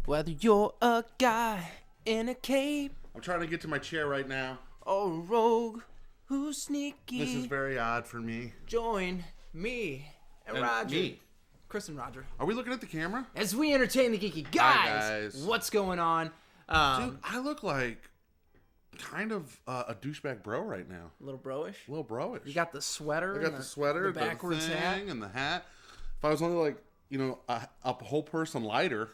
Whether you're a guy in a cape I'm trying to get to my chair right now. or a rogue who's sneaky, This is very odd for me. join me and Rodger. Me. Chris and Rodger. Are we looking at the camera? As we entertain the geeky Hi, guys. What's going on? Dude, I look like kind of a douchebag bro right now. A little broish. A little broish. You got the sweater. I got the sweater, the backwards thing, hat, and the hat. If I was only like, a whole person lighter.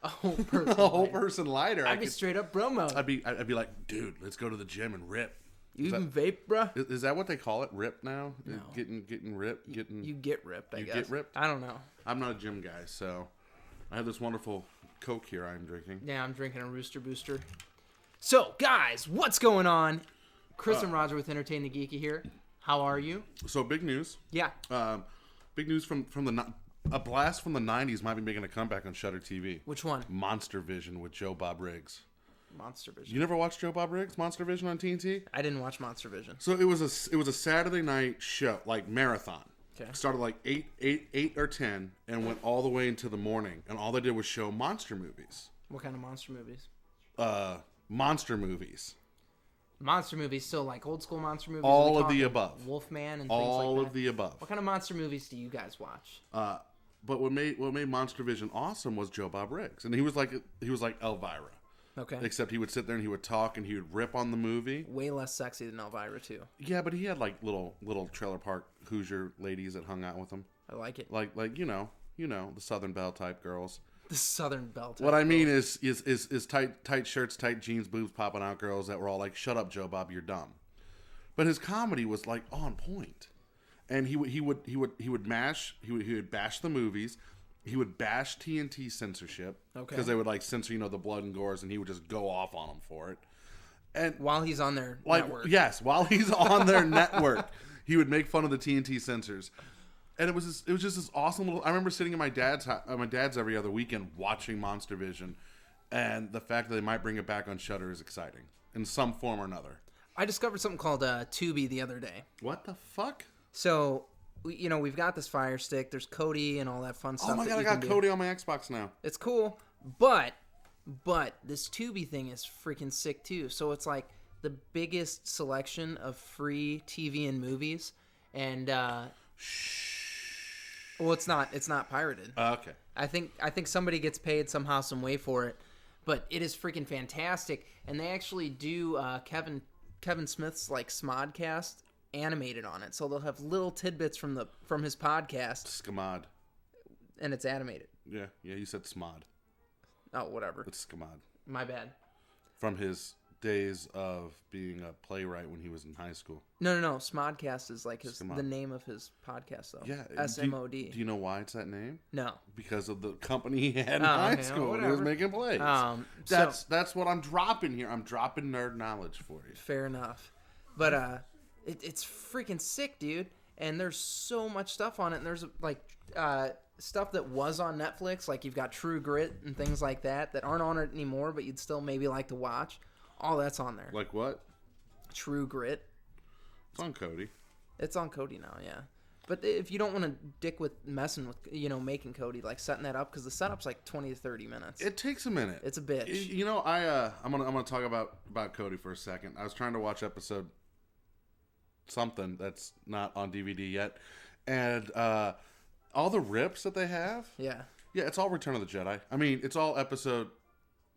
a whole person. A whole person lighter. I'd be straight up bro mode. I'd be like, dude, let's go to the gym and rip. You even vape, bruh? Is that what they call it? Rip now? No. Getting ripped? You get ripped, I guess. You get ripped? I don't know. I'm not a gym guy, so I have this wonderful Coke here I'm drinking. Yeah, I'm drinking a Rooster Booster. So, guys, what's going on? Chris and Rodger with Entertain the Geeky here. How are you? So, big news. Yeah. Big news from a blast from the 90s might be making a comeback on Shudder TV. Which one? Monster Vision with Joe Bob Riggs. Monster Vision. You never watched Joe Bob Riggs, Monster Vision on TNT? I didn't watch Monster Vision. So it was a Saturday night show, like marathon. Okay. Started like 8 or 10 and went all the way into the morning. And all they did was show monster movies. What kind of monster movies? Monster movies. Monster movies, so like old school monster movies? All of the above. Wolfman and things All like that? of the above. What kind of monster movies do you guys watch? But what made Monster Vision awesome was Joe Bob Riggs. And he was like Elvira. Okay. Except he would sit there and he would talk and he would rip on the movie. Way less sexy than Elvira, too. Yeah, but he had like little trailer park Hoosier ladies that hung out with him. I like it. Like the Southern Belle type girls. The Southern Belle type What I mean girls. is tight shirts, tight jeans, boobs popping out girls that were all like, "Shut up, Joe Bob, you're dumb." But his comedy was like on point, and he would bash the movies. He would bash TNT censorship because they would like censor the blood and gores, and he would just go off on them for it. And while he's on their like network. yes, while he's on their network, he would make fun of the TNT censors. And it was just this awesome little. I remember sitting at my dad's every other weekend watching Monster Vision, and the fact that they might bring it back on Shudder is exciting in some form or another. I discovered something called Tubi the other day. What the fuck? So, we've got this Fire Stick. There's Kodi and all that fun stuff. Oh my god, I got Kodi on my Xbox now. It's cool, but this Tubi thing is freaking sick too. So it's like the biggest selection of free TV and movies, and well, it's not pirated. Okay. I think somebody gets paid somehow, some way for it, but it is freaking fantastic. And they actually do Kevin Smith's like Smodcast animated on it, so they'll have little tidbits from his podcast. Scamod. And it's animated. Yeah, you said Smod. Oh, whatever. It's Scamod. My bad. From his days of being a playwright when he was in high school. No. Smodcast is like Scamod. the name of his podcast, though. Yeah. SMOD. Do you know why it's that name? No. Because of the company he had in high school when he was making plays. That's what I'm dropping here. I'm dropping nerd knowledge for you. Fair enough. But it's freaking sick, dude. And there's so much stuff on it. And there's like stuff that was on Netflix, like you've got True Grit and things like that aren't on it anymore, but you'd still maybe like to watch. All that's on there. Like what? True Grit. It's on Kodi. It's on Kodi now, yeah. But if you don't want to dick with messing with, making Kodi, like setting that up, because the setup's like 20 to 30 minutes. It takes a minute. It's a bitch. I'm gonna talk about Kodi for a second. I was trying to watch episode something that's not on DVD yet, and all the rips that they have. Yeah, it's all Return of the Jedi. I mean, it's all episode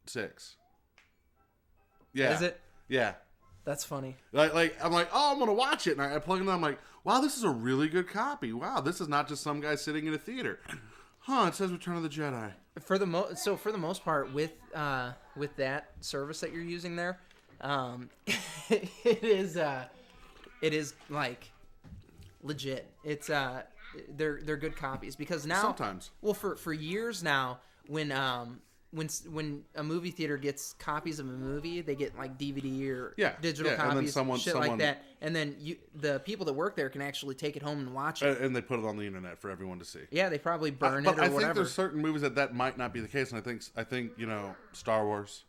6. Yeah. Is it? Yeah. That's funny. Like I'm like, oh, I'm gonna watch it, and I plug it in. I'm like, wow, this is a really good copy. Wow, this is not just some guy sitting in a theater. It says Return of the Jedi. For the most part, with that service that you're using there, it is like legit. It's they're good copies, because now sometimes. Well, for years now, when a movie theater gets copies of a movie, they get like DVD or digital copies, and then someone like that, and then the people that work there can actually take it home and watch it, and they put it on the internet for everyone to see. Yeah, they probably burn it or I whatever. think there's certain movies that might not be the case, and I think Star Wars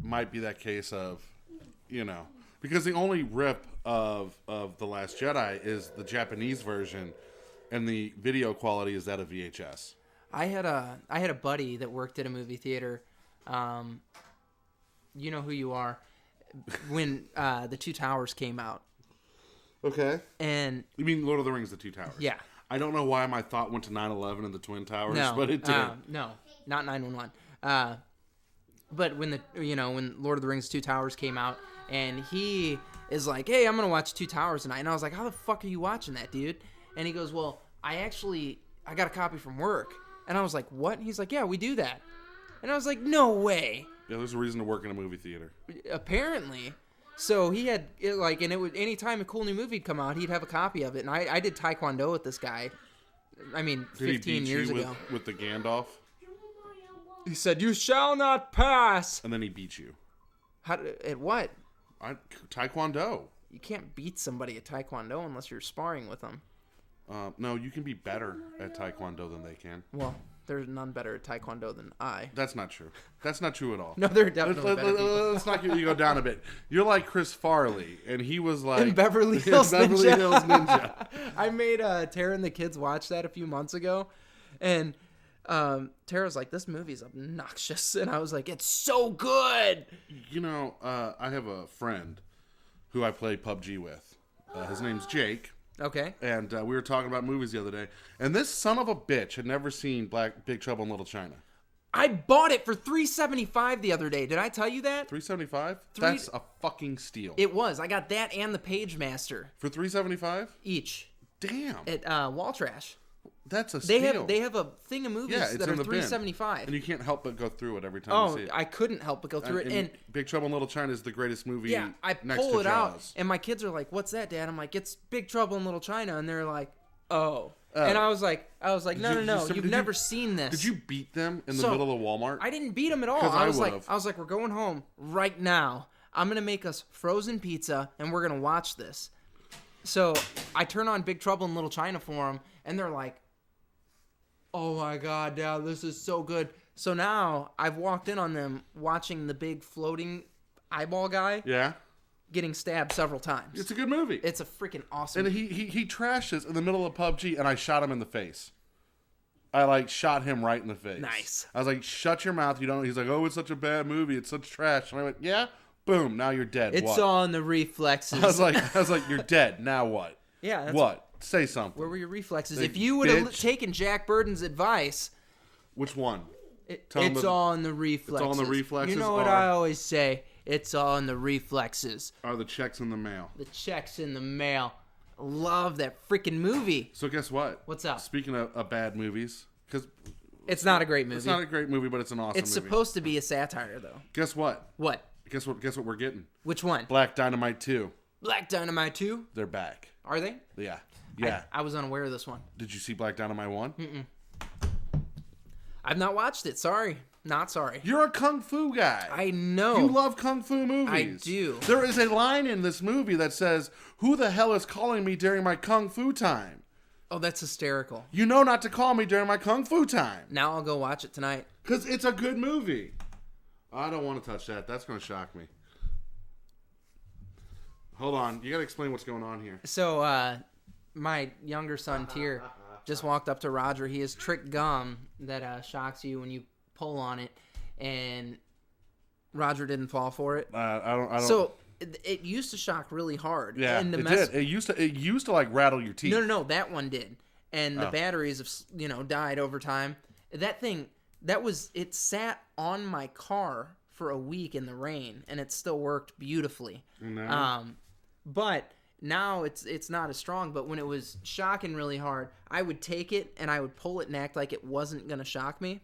might be that case of because the only rip of The Last Jedi is the Japanese version, and the video quality is that of VHS. I had a buddy that worked at a movie theater. You know who you are. When the Two Towers came out. Okay. And you mean Lord of the Rings: The Two Towers? Yeah. I don't know why my thought went to 9/11 and the Twin Towers, no, but it did. No, not 911. But when when Lord of the Rings: Two Towers came out, and he is like, "Hey, I'm gonna watch Two Towers tonight," and I was like, "How the fuck are you watching that, dude?" And he goes, "Well, I got a copy from work," and I was like, "What?" And he's like, "Yeah, we do that," and I was like, "No way." Yeah, there's a reason to work in a movie theater. Apparently. So he had and it would anytime a cool new movie'd come out, he'd have a copy of it. And I did Taekwondo with this guy. I mean, 15 years ago. With the Gandalf? He said, "You shall not pass." And then he beat you. At what? Taekwondo. You can't beat somebody at Taekwondo unless you're sparring with them. No, you can be better at Taekwondo than they can. Well, there's none better at Taekwondo than I. That's not true. That's not true at all. No, there are definitely better people. Let's not get you go down a bit. You're like Chris Farley, and he was like... In Beverly Hills Ninja. I made Tara and the kids watch that a few months ago, and Tara's like, "This movie's obnoxious," and I was like, "It's so good." You know, I have a friend who I play PUBG with. His name's Jake. Okay. And we were talking about movies the other day, and this son of a bitch had never seen Big Trouble in Little China. I bought it for $3.75 the other day. Did I tell you that? $3.75? That's a fucking steal. It was. I got that and the Page Master for $3.75 each. Damn. At Wall Trash. That's a steal. They have a thing of movies that are $3.75, and you can't help but go through it every time you see it. I couldn't help but go through it. And Big Trouble in Little China is the greatest movie. Yeah, I next pull to it Jaws. out, and my kids are like, "What's that, Dad?" I'm like, "It's Big Trouble in Little China," and they're like, "Oh." And I was like, "No, you've never seen this." Did you beat them in the middle of Walmart? I didn't beat them at all. I was like, "We're going home right now. I'm gonna make us frozen pizza, and we're gonna watch this." So I turn on Big Trouble in Little China for them, and they're like, "Oh my God, Dad, this is so good." So now I've walked in on them watching the big floating eyeball guy. Yeah. Getting stabbed several times. It's a good movie. It's a freaking awesome movie. And he trashes in the middle of PUBG, and I shot him in the face. I shot him right in the face. Nice. I was like, "Shut your mouth, you don't." He's like, "Oh, it's such a bad movie. It's such trash." And I went, "Yeah." Boom. Now you're dead. It's all in the reflexes. I was like, "You're dead. Now what?" Yeah. What? Say something. Where were your reflexes? If you would have taken Jack Burton's advice. Which one? It's all in the reflexes. It's all in the reflexes. You know what I always say? It's all in the reflexes. Are the checks in the mail? The checks in the mail. Love that freaking movie. So guess what? What's up? Speaking of bad movies, because it's not a great movie. It's not a great movie, but it's an awesome movie. It's supposed to be a satire, though. Guess what? What? Guess what we're getting? Which one? Black Dynamite 2. Black Dynamite 2? They're back. Are they? Yeah. Yeah. I was unaware of this one. Did you see Black Dynamite 1? Mm-mm. I've not watched it. Sorry. Not sorry. You're a kung fu guy. I know. You love kung fu movies. I do. There is a line in this movie that says, "Who the hell is calling me during my kung fu time?" Oh, that's hysterical. You know not to call me during my kung fu time. Now I'll go watch it tonight. Because it's a good movie. I don't want to touch that. That's going to shock me. Hold on. You got to explain what's going on here. So, my younger son, Tyr, just walked up to Roger. He has trick gum that shocks you when you pull on it. And Roger didn't fall for it. I don't. So, it used to shock really hard. Yeah, and it did. It used to like rattle your teeth. No, that one did. And the batteries have, died over time. That thing, it sat on my car for a week in the rain, and it still worked beautifully. No. But now it's not as strong. But when it was shocking really hard, I would take it and I would pull it and act like it wasn't gonna shock me,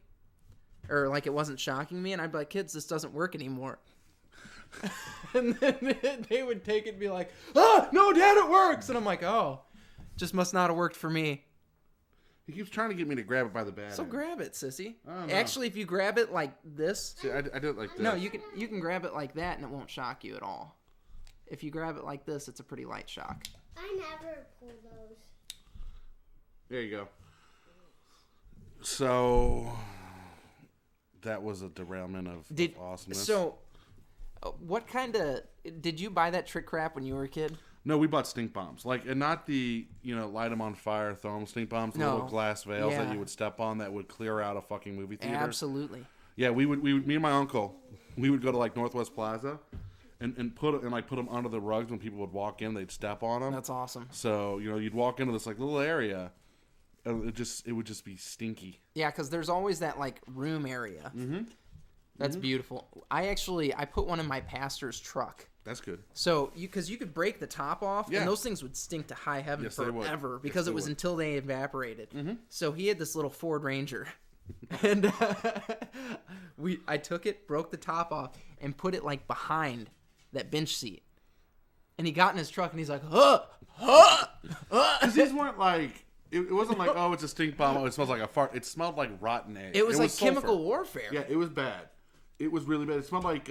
or like it wasn't shocking me, and I'd be like, "Kids, this doesn't work anymore." And then they would take it and be like, "Ah, no, Dad, it works!" And I'm like, "Oh, just must not have worked for me." He keeps trying to get me to grab it by the bag. So grab it, sissy. No. Actually, if you grab it like this, see, I did it like this. No, you can grab it like that, and it won't shock you at all. If you grab it like this, it's a pretty light shock. I never pull those. There you go. So that was a derailment of awesomeness. So, what kind of did you buy that trick crap when you were a kid? No, we bought stink bombs. And not the, light them on fire, throw them stink bombs, the little glass veils that you would step on that would clear out a fucking movie theater. Absolutely. Yeah, we would, me and my uncle, we would go to Northwest Plaza and put them under the rugs when people would walk in, they'd step on them. That's awesome. So, you'd walk into this little area and it would just be stinky. Yeah, because there's always that room area. Mm-hmm. That's beautiful. I put one in my pastor's truck. That's good. So, because you could break the top off, and those things would stink to high heaven forever because it was until they evaporated. Mm-hmm. So he had this little Ford Ranger, and I took it, broke the top off, and put it behind that bench seat. And he got in his truck, and he's like, huh. Because these weren't it wasn't oh, it's a stink bomb. Oh, it smells like a fart. It smelled like rotten egg. It was sulfur. chemical warfare. Yeah, it was bad. It was really bad. It smelled like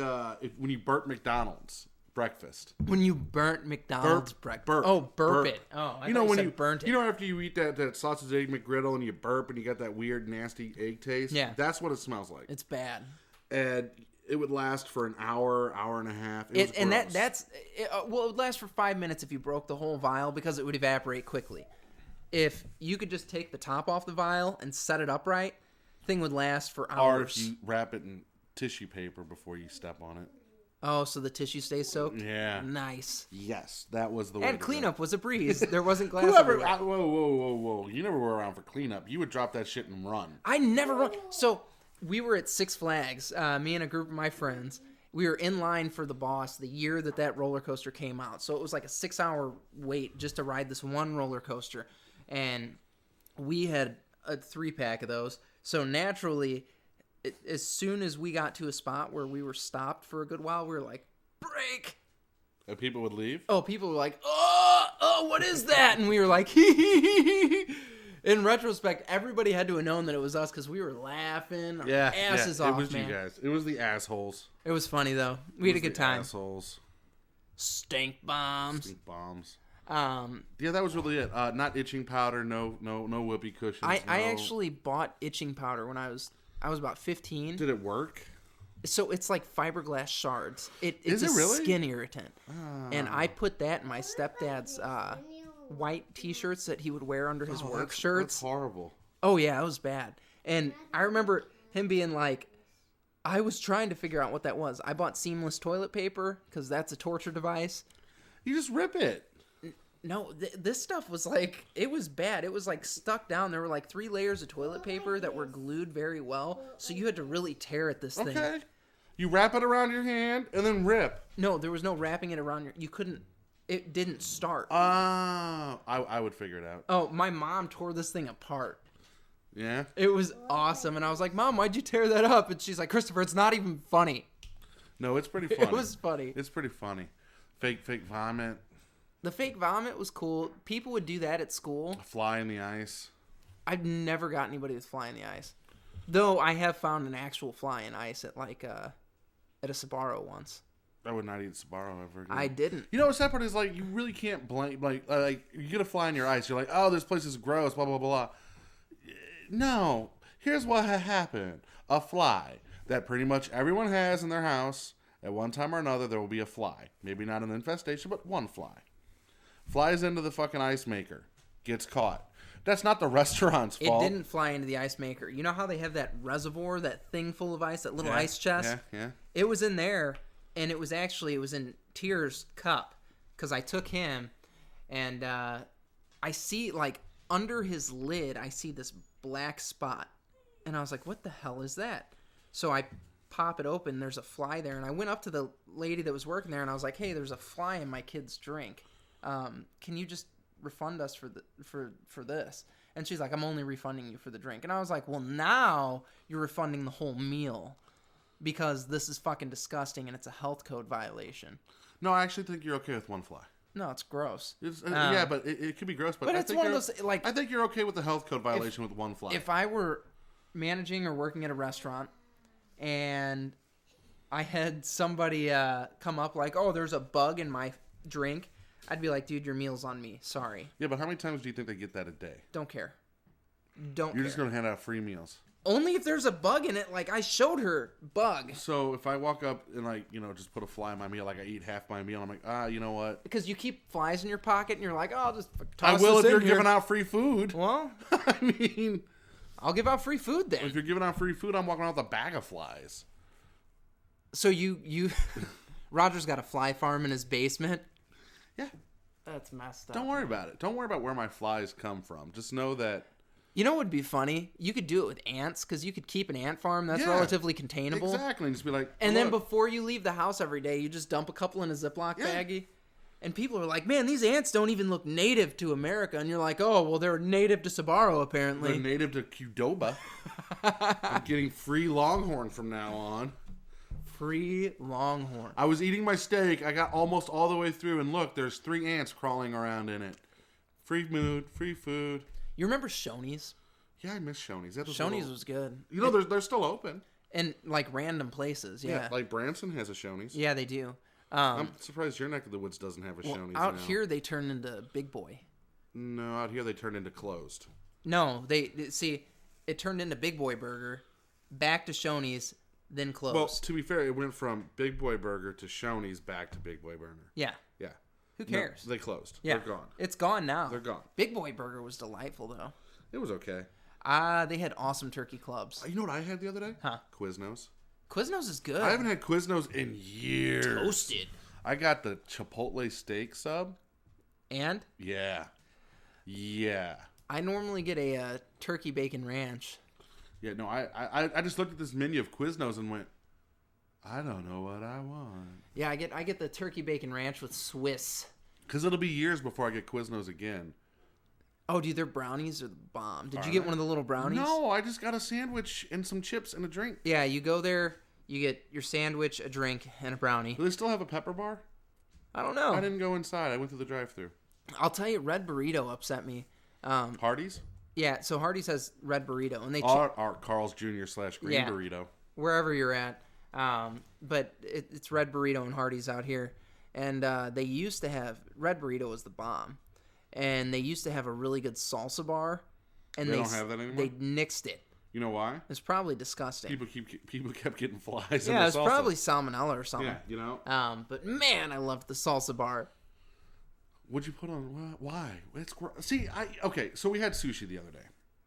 when you burnt McDonald's breakfast. When you burnt McDonald's breakfast. Oh, burp it. Oh, I thought you said burnt it. After you eat that sausage egg McGriddle and you burp and you got that weird nasty egg taste? Yeah. That's what it smells like. It's bad. And it would last for an hour and a half. It would last for 5 minutes if you broke the whole vial because it would evaporate quickly. If you could just take the top off the vial and set it upright, thing would last for hours. Or if you wrap it in tissue paper before you step on it. Oh, so the tissue stays soaked? Yeah. Nice. Yes, that was the way. And cleanup was a breeze. There wasn't glass. Whoa. You never were around for cleanup. You would drop that shit and run. I never run. So we were at Six Flags, me and a group of my friends. We were in line for the boss the year that roller coaster came out. So it was like a 6-hour wait just to ride this one roller coaster. And we had a 3-pack of those. So naturally, as soon as we got to a spot where we were stopped for a good while, we were like, break. And people would leave? Oh, people were like, oh, what is that? And we were like, hee. In retrospect, everybody had to have known that it was us because we were laughing our asses off, man. It was you guys. It was the assholes. It was funny, though. We had a good time. Assholes. Stink bombs. Yeah, that was really it. Not itching powder, no whoopee cushions. I actually bought itching powder when I was about 15. Did it work? So it's like fiberglass shards. It's Is it really? Skin irritant. And I put that in my stepdad's white T-shirts that he would wear under his work shirts. That's horrible. Oh, yeah, it was bad. And I remember him being like, I was trying to figure out what that was. I bought seamless toilet paper because that's a torture device. You just rip it. No, this stuff was it was bad. It was stuck down. There were 3 layers of toilet paper that were glued very well. So you had to really tear at this thing. Okay. You wrap it around your hand and then rip. No, there was no wrapping it around you couldn't, it didn't start. I would figure it out. Oh, my mom tore this thing apart. Yeah? It was awesome. And I was like, Mom, why'd you tear that up? And she's like, Christopher, it's not even funny. No, it's pretty funny. It was funny. It's pretty funny. Fake vomit. The fake vomit was cool. People would do that at school. A fly in the ice. I've never got anybody with fly in the ice. Though I have found an actual fly in ice at a Sbarro once. I would not eat Sbarro ever again. I didn't. You know what's that part is you really can't blame you get a fly in your ice. You're like, oh, this place is gross. Blah blah blah. No, here's what happened. A fly that pretty much everyone has in their house at one time or another. There will be a fly. Maybe not an infestation, but one fly. Flies into the fucking ice maker. Gets caught. That's not the restaurant's fault. It didn't fly into the ice maker. You know how they have that reservoir, that thing full of ice, that little ice chest? Yeah. It was in there, and it was in Tier's cup, because I took him, and I see, under his lid, I see this black spot. And I was like, what the hell is that? So I pop it open, there's a fly there, and I went up to the lady that was working there, and I was like, hey, there's a fly in my kid's drink. Can you just refund us for this? And she's like, I'm only refunding you for the drink. And I was like, well, now you're refunding the whole meal because this is fucking disgusting and it's a health code violation. No, I actually think you're okay with one fly. No, it's gross. Yeah, but it could be gross. But it's one of those I think you're okay with the health code violation with one fly. If I were managing or working at a restaurant and I had somebody come up oh, there's a bug in my drink, I'd be like, dude, your meal's on me. Sorry. Yeah, but how many times do you think they get that a day? Don't care. You're just going to hand out free meals. Only if there's a bug in it. Like, I showed her bug. So if I walk up and, like, you know, just put a fly in my meal, like I eat half my meal, I'm like, you know what? Because you keep flies in your pocket and you're like, oh, I'll just I toss will this if you're in here. giving out free food. Well, I mean, I'll give out free food then. if you're giving out free food, I'm walking around with a bag of flies. So you Roger's got a fly farm in his basement. Yeah. That's messed up. Don't worry about it. Don't worry about where my flies come from. Just know that. You know what would be funny? You could do it with ants, because you could keep an ant farm that's Yeah, relatively containable. Exactly. And just be like, And then look. before you leave the house every day, you just dump a couple in a Ziploc baggie. And people are like, man, these ants don't even look native to America. And you're like, oh, well, they're native to Sbarro, apparently. They're native to Qdoba. I'm getting free Longhorn from now on. Free Longhorn. I was eating my steak. I got almost all the way through, and look, there's 3 ants crawling around in it. Free mood, free food. You remember Shoney's? Yeah, I miss Shoney's. Shoney's was good. You know, they're still open. In, like, random places, yeah. Like Branson has a Shoney's. Yeah, they do. I'm surprised your neck of the woods doesn't have a Shoney's Out now. here, they turn into Big Boy. No, out here they turned into closed. No, see, it turned into Big Boy Burger, back to Shoney's, then closed. Well, to be fair, it went from Big Boy Burger to Shoney's back to Big Boy Burger. Yeah. Yeah. Who cares? No, they closed. Yeah. They're gone. It's gone now. They're gone. Big Boy Burger was delightful, though. It was okay. They had awesome turkey clubs. You know what I had the other day? Huh. Quiznos. Quiznos is good. I haven't had Quiznos in years. Toasted. I got the Chipotle steak sub. And? Yeah. Yeah. I normally get a turkey bacon ranch. Yeah, no, I just looked at this menu of Quiznos and went, I don't know what I want. Yeah, I get the turkey bacon ranch with Swiss. Because it'll be years before I get Quiznos again. Oh, dude, their brownies are the bomb. Did you get one of the little brownies? No, I just got a sandwich and some chips and a drink. Yeah, you go there, you get your sandwich, a drink, and a brownie. Do they still have a pepper bar? I don't know. I didn't go inside. I went through the drive-thru. I'll tell you, Red Burrito upset me. Hardee's? Yeah, so Hardee's has Red Burrito, and they Our Carl's Jr. / Green Yeah. Burrito. wherever you're at. But it's Red Burrito and Hardee's out here, and they used to have Red Burrito was the bomb, and they used to have a really good salsa bar, and They don't have that anymore? They nixed it. You know why? It's probably disgusting. People kept getting flies in Yeah, the it's salsa. probably salmonella or something. Yeah, you know. But man, I loved the salsa bar. What'd you put on? Why? It's see, okay. So we had sushi the other day,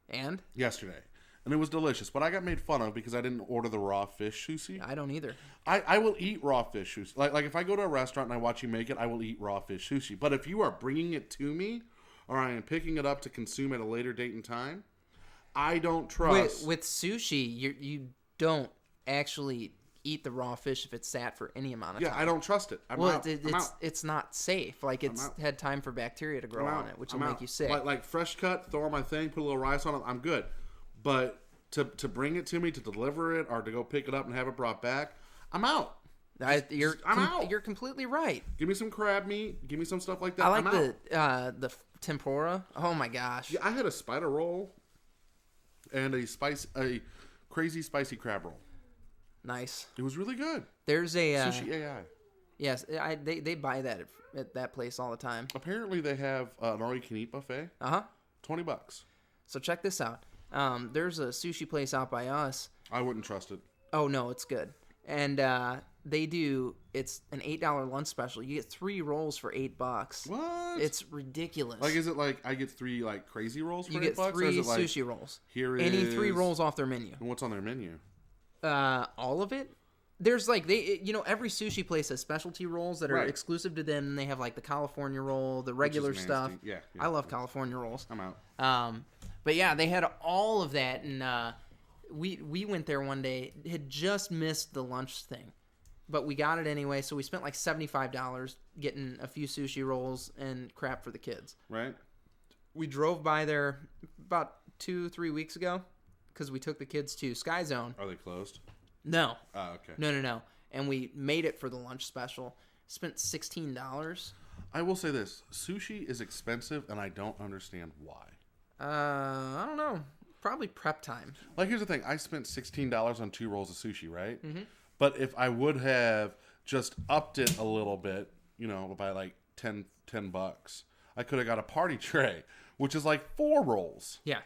And yesterday, and it was delicious. But I got made fun of because I didn't order the raw fish sushi. I don't either. I will eat raw fish sushi. Like if I go to a restaurant and I watch you make it, I will eat raw fish sushi. But if you are bringing it to me, or I am picking it up to consume at a later date and time, I don't trust. With sushi, you don't actually eat the raw fish if it's sat for any amount of time. I don't trust it. I'm out. I'm out. It's not safe. Like it's out. had time for bacteria to grow I'm on out. it, which I'm will out. make you sick. Like fresh cut, throw on my thing, put a little rice on it. I'm good. But to bring it to me, to deliver it, or to go pick it up and have it brought back, I'm out. I'm out. You're completely right. Give me some crab meat. Give me some stuff like that. I like I'm out. the tempura. Oh my gosh. Yeah, I had a spider roll and a crazy spicy crab roll. Nice. It was really good. There's a Sushi AI. yes. They buy that at that place all the time. Apparently, they have an all-you-can-eat buffet. $20. So check this out. There's a sushi place out by us. I wouldn't trust it. Oh no, it's good. And it's an $8 lunch special. You get 3 rolls for $8. What? It's ridiculous. Like, is it like I get 3 like crazy rolls for you $8? get Or 3 is it like, sushi rolls. Here Any is 3 rolls off their menu. And what's on their menu? All of it. There's like every sushi place has specialty rolls that are Right. exclusive to them. And they have like the California roll, the regular nasty. stuff. Yeah, I love California rolls. I'm out. But yeah, they had all of that, and we went there one day. Had just missed the lunch thing, but we got it anyway. So we spent like $75 getting a few sushi rolls and crap for the kids. Right? We drove by there about 2-3 weeks ago because we took the kids to Sky Zone. Are they closed? No. Oh, okay. No. And we made it for the lunch special. Spent $16. I will say this. Sushi is expensive, and I don't understand why. I don't know. Probably prep time. Like, here's the thing. I spent $16 on 2 rolls of sushi, right? Mm-hmm. But if I would have just upped it a little bit, by like $10, I could have got a party tray, which is like 4 rolls. Yeah.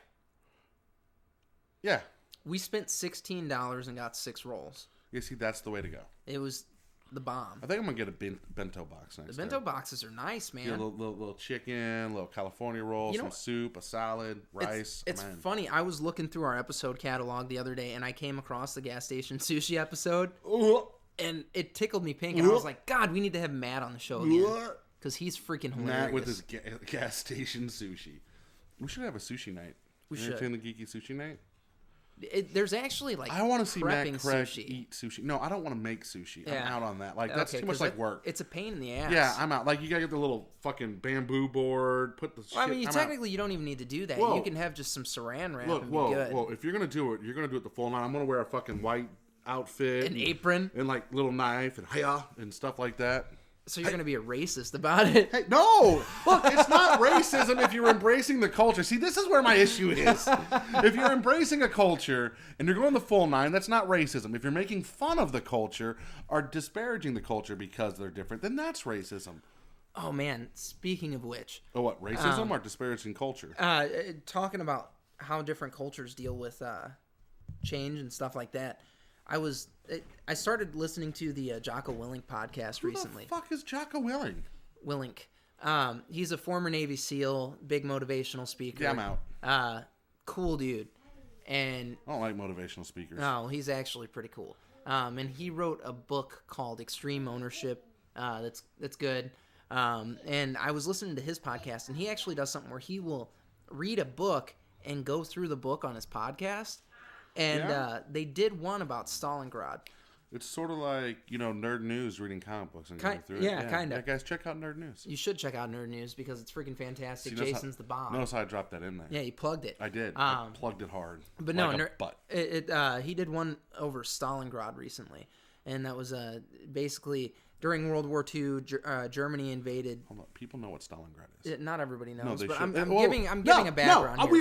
Yeah. We spent $16 and got 6 rolls. Yeah, see, that's the way to go. It was the bomb. I think I'm gonna get a bento box next. The bento boxes are nice, man. Yeah, little chicken, little California roll, some soup, a salad, rice. It's funny. I was looking through our episode catalog the other day, and I came across the gas station sushi episode, and it tickled me pink. And I was like, God, we need to have Matt on the show again because he's freaking hilarious. Matt with his gas station sushi. We should have a sushi night. We should. The Geeky sushi night. There's actually like I want to see Matt Craig sushi. eat sushi. No, I don't want to make sushi. Yeah. I'm out on that. Like that's too much like work. It's a pain in the ass. Yeah, I'm out. Like you gotta get the little fucking bamboo board. Put the. Well, I mean, technically, you don't even need to do that. You can have just some Saran wrap and be good. Whoa! If you're gonna do it, you're gonna do it the full night. I'm gonna wear a fucking white outfit, an apron, and like little knife and and stuff like that. So you're going to be a racist about it? Hey, no! Look, it's not racism if you're embracing the culture. See, this is where my issue is. If you're embracing a culture and you're going the full 9, that's not racism. If you're making fun of the culture or disparaging the culture because they're different, then that's racism. Oh, man. Speaking of which. Oh, what? Racism or disparaging culture? Talking about how different cultures deal with change and stuff like that. I started listening to the Jocko Willink podcast recently. Who the fuck is Jocko Willink? Willink. He's a former Navy SEAL, big motivational speaker. Yeah, I'm out. Cool dude. And I don't like motivational speakers. No, he's actually pretty cool. And he wrote a book called Extreme Ownership. That's good. And I was listening to his podcast, and he actually does something where he will read a book and go through the book on his podcast. And they did one about Stalingrad. It's sort of like, Nerd News reading comic books and going through it. Yeah, kind of. Yeah, guys, check out Nerd News. You should check out Nerd News because it's freaking fantastic. Jason's the bomb. Notice how I dropped that in there. Yeah, you plugged it. I did. I plugged it hard. But he did one over Stalingrad recently. And that was basically during World War II, Germany invaded. Hold on. People know what Stalingrad is. Not everybody knows. No, they but should. I'm giving a background. No, here.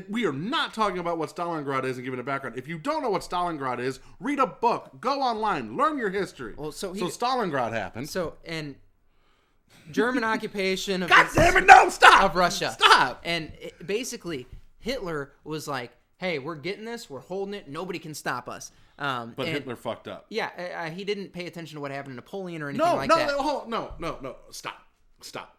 we are not talking about what Stalingrad is and giving a background. If you don't know what Stalingrad is, read a book, go online, learn your history. Well, so Stalingrad happened. And German occupation of God damn it! No, stop! Of Russia. Stop! And basically, Hitler was like, "Hey, we're getting this. We're holding it. Nobody can stop us." But Hitler fucked up. Yeah, he didn't pay attention to what happened to Napoleon or anything like that. No. Stop.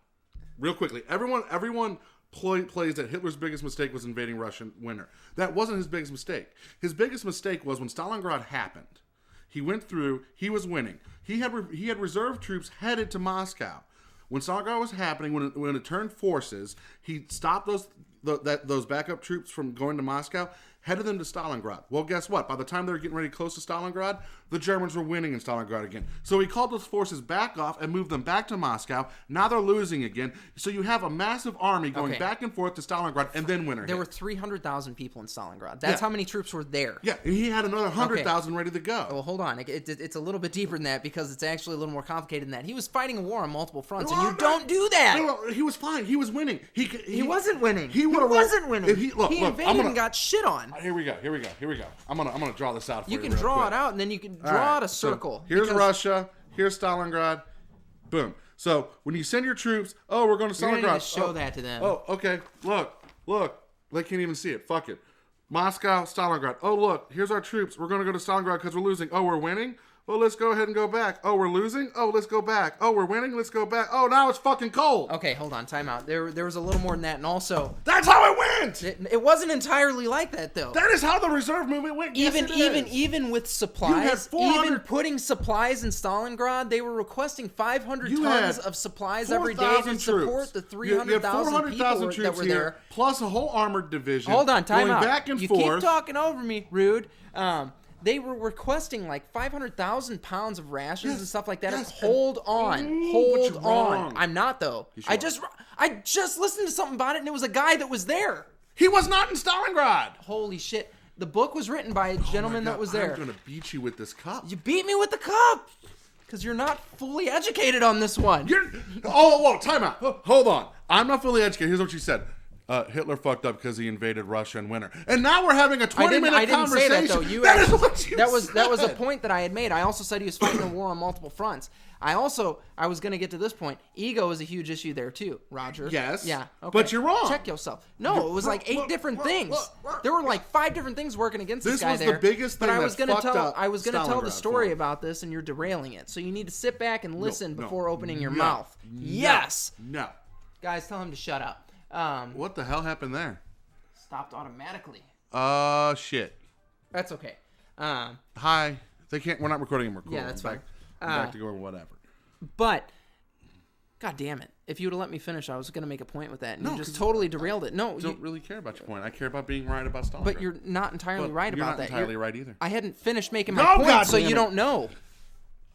Real quickly. Everyone plays that Hitler's biggest mistake was invading Russian winter. That wasn't his biggest mistake. His biggest mistake was when Stalingrad happened. He went through. He was winning. He had reserve troops headed to Moscow. When Stalingrad was happening, when it turned forces, he stopped those backup troops from going to Moscow, headed them to Stalingrad. Well, guess what? By the time they were getting ready close to Stalingrad, the Germans were winning in Stalingrad again. So he called those forces back off and moved them back to Moscow. Now they're losing again. So you have a massive army going back and forth to Stalingrad, and then winter There were 300,000 people in Stalingrad. That's how many troops were there. Yeah, and he had another 100,000 ready to go. Well, hold on. It's a little bit deeper than that because it's actually a little more complicated than that. He was fighting a war on multiple fronts, and you don't do that. No, he was fine. He was winning. He wasn't winning. He wasn't winning. He invaded and got shit on. Here we go. I'm gonna draw this out for you. You can draw it out, and then you can draw out a circle. So here's Russia. Here's Stalingrad. Boom. So when you send your troops, we're going to Stalingrad. You're going to show that to them. Oh, okay. Look. They can't even see it. Fuck it. Moscow, Stalingrad. Oh, look. Here's our troops. We're going to go to Stalingrad because we're losing. Oh, we're winning? Well, let's go ahead and go back. Oh, we're losing? Oh, let's go back. Oh, we're winning? Let's go back. Oh, now it's fucking cold. Okay, hold on. Time out. There was a little more than that, and also... That's how it went! It wasn't entirely like that, though. That is how the reserve movement went. Even with supplies, even putting supplies in Stalingrad, they were requesting 500 tons of supplies every day to support the 300,000 people that were there. Plus a whole armored division. Hold on, time out. Going back and you forth. You keep talking over me, rude. They were requesting like 500,000 pounds of rations and stuff like that. Yes, hold on. Wrong. I'm not, though. I just listened to something about it, and it was a guy that was there. He was not in Stalingrad. Holy shit. The book was written by a gentleman that was there. I'm going to beat you with this cup. You beat me with the cup. Because you're not fully educated on this one. Time out. Hold on. I'm not fully educated. Here's what you said. Hitler fucked up because he invaded Russia in winter. And now we're having a 20-minute I didn't say conversation. that, though. You That is actually- what you that was a said. point that I had made. I also said he was fighting a war on multiple fronts. I was going to get to this point. Ego is a huge issue there, too, Roger. Yes. Yeah. Okay. But you're wrong. Check yourself. No, it was like 8 different things. There were like 5 different things working against this guy was there. the biggest thing but I that was gonna fucked tell up I was going to tell the Stalingrad story for him. about this, and you're derailing it. So you need to sit back and listen no, before opening your no, mouth. no, Yes. No. Guys, tell him to shut up. What the hell happened there? Stopped automatically. Shit. That's okay. Hi. They can't. We're not recording him. Yeah, that's fine. Back to going whatever. But, god damn it. If you would have let me finish, I was going to make a point with that. And No, you just 'cause totally derailed it. No, I don't really care about your point. I care about being right about Stalingrad. but you're not entirely right you're about not that. entirely right either. I hadn't finished making my No, point, God so damn you it. don't know.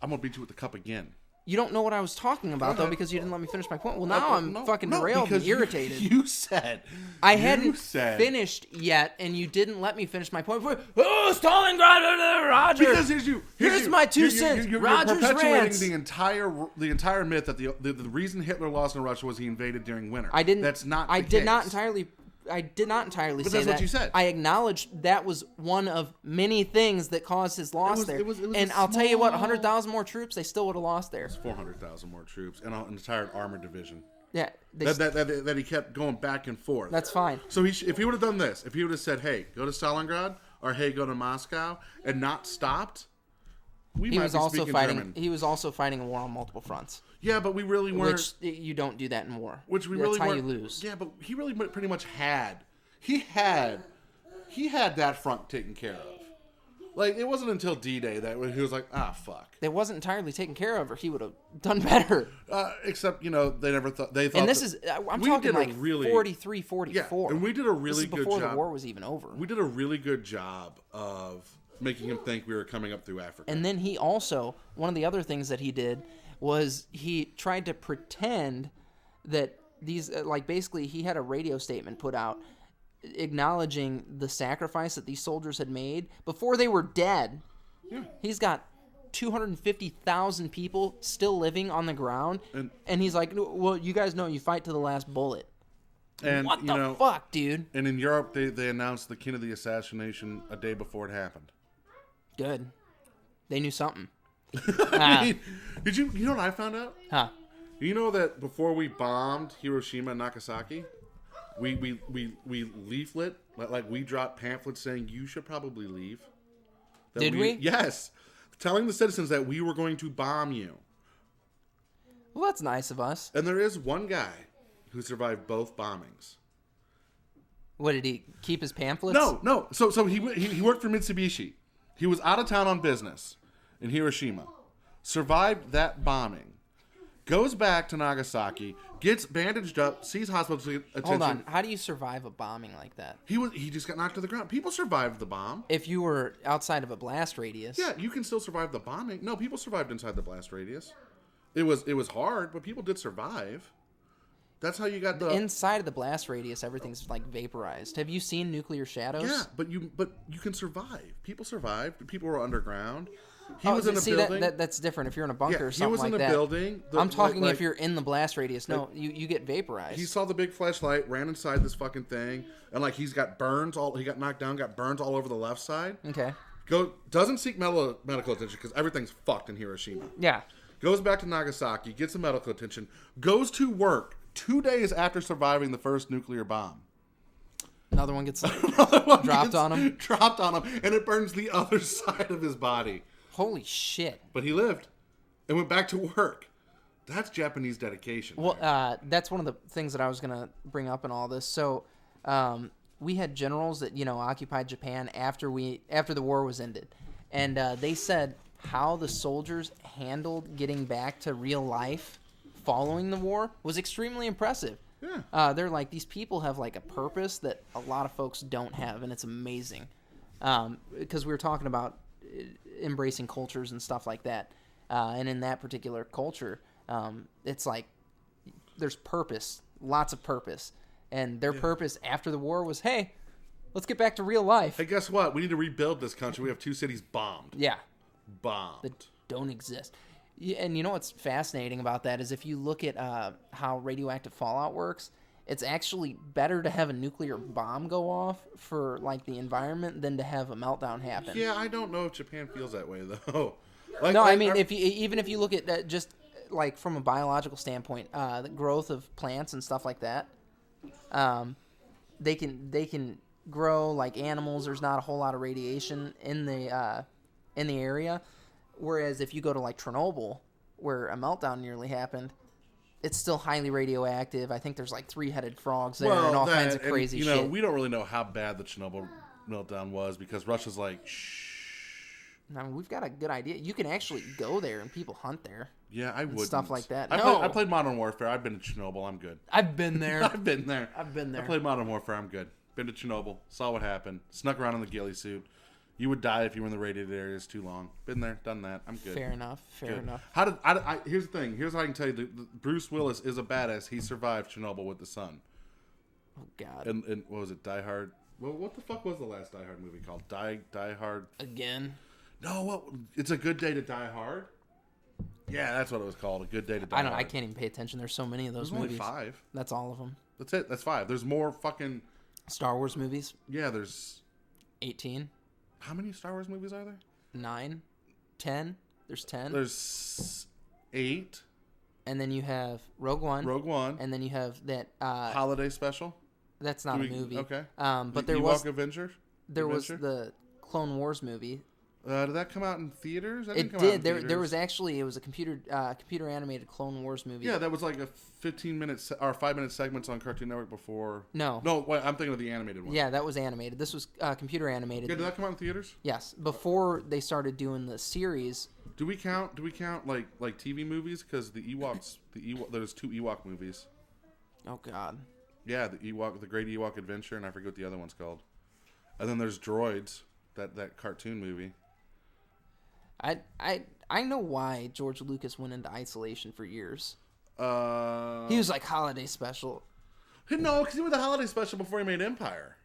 I'm gonna beat you with the cup again. You don't know what I was talking about, though, ahead. because you didn't let me finish my point. Well, now I'm No, fucking no, derailed and because irritated. You said I you hadn't said- finished yet, and you didn't let me finish my point. Oh, Stalingrad, Roger! Because Here's my 2 cents. You're Rogers perpetuating rants. the entire myth that the reason Hitler lost in Russia was he invaded during winter. I didn't. That's not. I the did case. not entirely. I did not entirely But say that's that. what you said. I acknowledged that was one of many things that caused his loss was- there. it was and a I'll tell you what, small- 100,000 more troops, they still would have lost there. 400,000 more troops and an entire armored division. Yeah, That he kept going back and forth. that's fine. So if he would have done this, if he would have said, "Hey, go to Stalingrad," or "Hey, go to Moscow," and not stopped, we He might was be also speaking fighting. German. He was also fighting a war on multiple fronts, Yeah, but we really weren't. which you don't do that in war. Which we That's really how weren't. you lose. Yeah, but he really pretty much had. He had that front taken care of. Like, it wasn't until D-Day that he was like, fuck. It wasn't entirely taken care of, or he would have done better. Except, they never thought. They thought. And this is, I'm we talking did a like really- 43, 44. Yeah, and we did a really this is good before job. the war was even over. We did a really good job of making him think we were coming up through Africa. And then he also, one of the other things that he did was he tried to pretend that these, basically he had a radio statement put out acknowledging the sacrifice that these soldiers had made before they were dead. Yeah. He's got 250,000 people still living on the ground. And he's like, well, you guys know you fight to the last bullet. And What the fuck, dude? And in Europe, they announced the Kennedy assassination a day before it happened. Good. They knew something. Did you know what I found out? Huh. You know that before we bombed Hiroshima and Nagasaki, we leaflet, like we dropped pamphlets saying you should probably leave. Did we? Yes. Telling the citizens that we were going to bomb you. Well, that's nice of us. And there is one guy who survived both bombings. What, did he keep his pamphlets? No. So he worked for Mitsubishi. He was out of town on business in Hiroshima. Survived that bombing. Goes back to Nagasaki, gets bandaged up, sees hospital attention. Hold on. How do you survive a bombing like that? He just got knocked to the ground. People survived the bomb. If you were outside of a blast radius. Yeah, you can still survive the bombing. No, people survived inside the blast radius. It was hard, but people did survive. That's how you got the Inside of the blast radius, everything's like vaporized. Have you seen Nuclear Shadows? Yeah, but you can survive. People survived. People were underground. He was in a see, building. That's different if you're in a bunker or something he was like in a that. building. I'm talking if you're in the blast radius. No, you get vaporized. He saw the big flashlight, ran inside this fucking thing, and he's got burns all. He got knocked down, got burns all over the left side. Okay. Doesn't seek medical attention because everything's fucked in Hiroshima. Yeah. Goes back to Nagasaki, gets some medical attention, goes to work 2 days after surviving the first nuclear bomb. Another one gets dropped on him. Dropped on him, and it burns the other side of his body. Holy shit. But he lived and went back to work. That's Japanese dedication. Well, that's one of the things that I was going to bring up in all this. So, we had generals that, occupied Japan after the war was ended. And they said how the soldiers handled getting back to real life following the war was extremely impressive. Yeah. They're like, these people have like a purpose that a lot of folks don't have, and it's amazing. Because we were talking about embracing cultures and stuff like that. And in that particular culture, it's like there's purpose, lots of purpose. And their purpose after the war was, hey, let's get back to real life. Hey, guess what? We need to rebuild this country. We have 2 cities bombed. Yeah. Bombed. That don't exist. And you know what's fascinating about that is if you look at how radioactive fallout works, it's actually better to have a nuclear bomb go off for like the environment than to have a meltdown happen. Yeah, I don't know if Japan feels that way though. No, I mean, even if you look at that just like from a biological standpoint, the growth of plants and stuff like that, they can grow like animals. There's not a whole lot of radiation in the area, whereas if you go to like Chernobyl, where a meltdown nearly happened, it's still highly radioactive. I think there's like 3-headed frogs there and all kinds of crazy shit. We don't really know how bad the Chernobyl meltdown was because Russia's like, shh. I mean, we've got a good idea. You can actually go there and people hunt there. Yeah, I would. Stuff like that. I played Modern Warfare. I've been to Chernobyl. I'm good. I've been there. I've been there. I played Modern Warfare. I'm good. Been to Chernobyl. Saw what happened. Snuck around in the ghillie suit. You would die if you were in the radiated areas too long. Been there, done that. I'm good. Fair enough. How did here's the thing. Here's what I can tell you. Bruce Willis is a badass. He survived Chernobyl with the sun. Oh God. And what was it? Die Hard. Well, what the fuck was the last Die Hard movie called? Die Hard. Again. No, what? It's A Good Day to Die Hard. Yeah, that's what it was called. A Good Day to Die Hard. I can't even pay attention. There's so many of those movies. Only 5. That's all of them. That's it. That's 5. There's more fucking Star Wars movies. Yeah, there's 18. How many Star Wars movies are there? 9, 10. There's 10. There's 8. And then you have Rogue One. And then you have that holiday special. That's not a movie. Okay. But there was the Clone Wars movie. Did that come out in theaters? It did. There was actually a computer animated Clone Wars movie. Yeah, that was like a 15-minute or 5-minute segments on Cartoon Network before. No, wait, I'm thinking of the animated one. Yeah, that was animated. This was computer animated. Yeah, did that come out in theaters? Yes, before they started doing the series. Do we count like TV movies? Because the Ewoks, there's 2 Ewok movies. Oh God. Yeah, the Great Ewok Adventure, and I forget what the other one's called. And then there's Droids, that cartoon movie. I know why George Lucas went into isolation for years. He He was like holiday special. No, because he was the holiday special before he made Empire.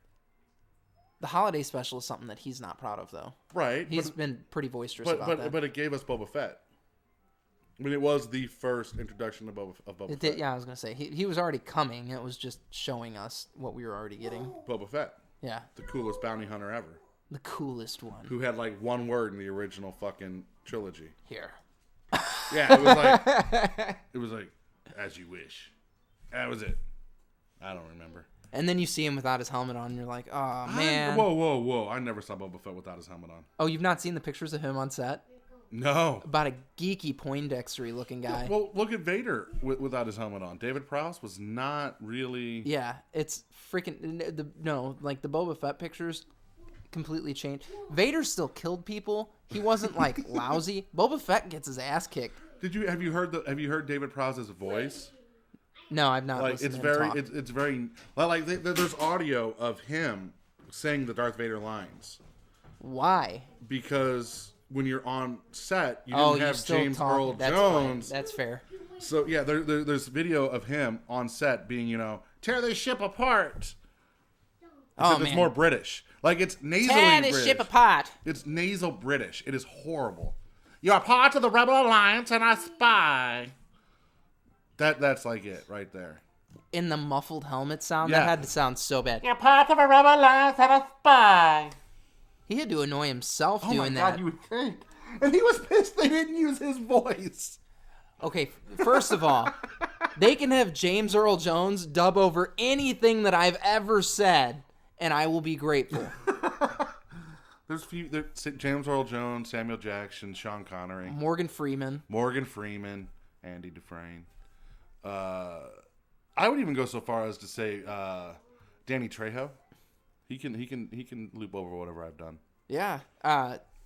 The holiday special is something that he's not proud of, though. Right. He's been pretty boisterous about that. But it gave us Boba Fett. I mean, it was the first introduction of Boba Fett. Yeah, I was going to say. He was already coming. It was just showing us what we were already getting. Boba Fett. Yeah. The coolest bounty hunter ever. The coolest one. Who had like one word in the original fucking trilogy. Here. Yeah, it was like, as you wish. That was it. I don't remember. And then you see him without his helmet on, and you're like, oh, man. Whoa. I never saw Boba Fett without his helmet on. Oh, you've not seen the pictures of him on set? No. About a geeky Poindextery looking guy. Well, look at Vader without his helmet on. David Prowse was not really... Yeah, it's freaking... the Boba Fett pictures completely changed. Vader still killed people. He wasn't, like, lousy. Boba Fett gets his ass kicked. Have you heard David Prowse's voice? No, I've not. Like listened it's to him very, talk. it's very like there's audio of him saying the Darth Vader lines. Why? Because when you're on set, you didn't have James Earl Jones. That's fair. So yeah, there's video of him on set being, tear this ship apart. Man. It's more British. Like it's nasally Tear this British. ship apart. It's nasal British. It is horrible. You are part of the Rebel Alliance and a spy. That's like it right there. In the muffled helmet sound, Yeah. that had to sound so bad. You're part of a Rebel Alliance and a spy. He had to annoy himself doing Oh my that. God, you would think. And he was pissed they didn't use his voice. Okay, first of all, they can have James Earl Jones dub over anything that I've ever said, and I will be grateful. There's James Earl Jones, Samuel Jackson, Sean Connery, Morgan Freeman, Andy Dufresne. I would even go so far as to say Danny Trejo. He can loop over whatever I've done. Yeah.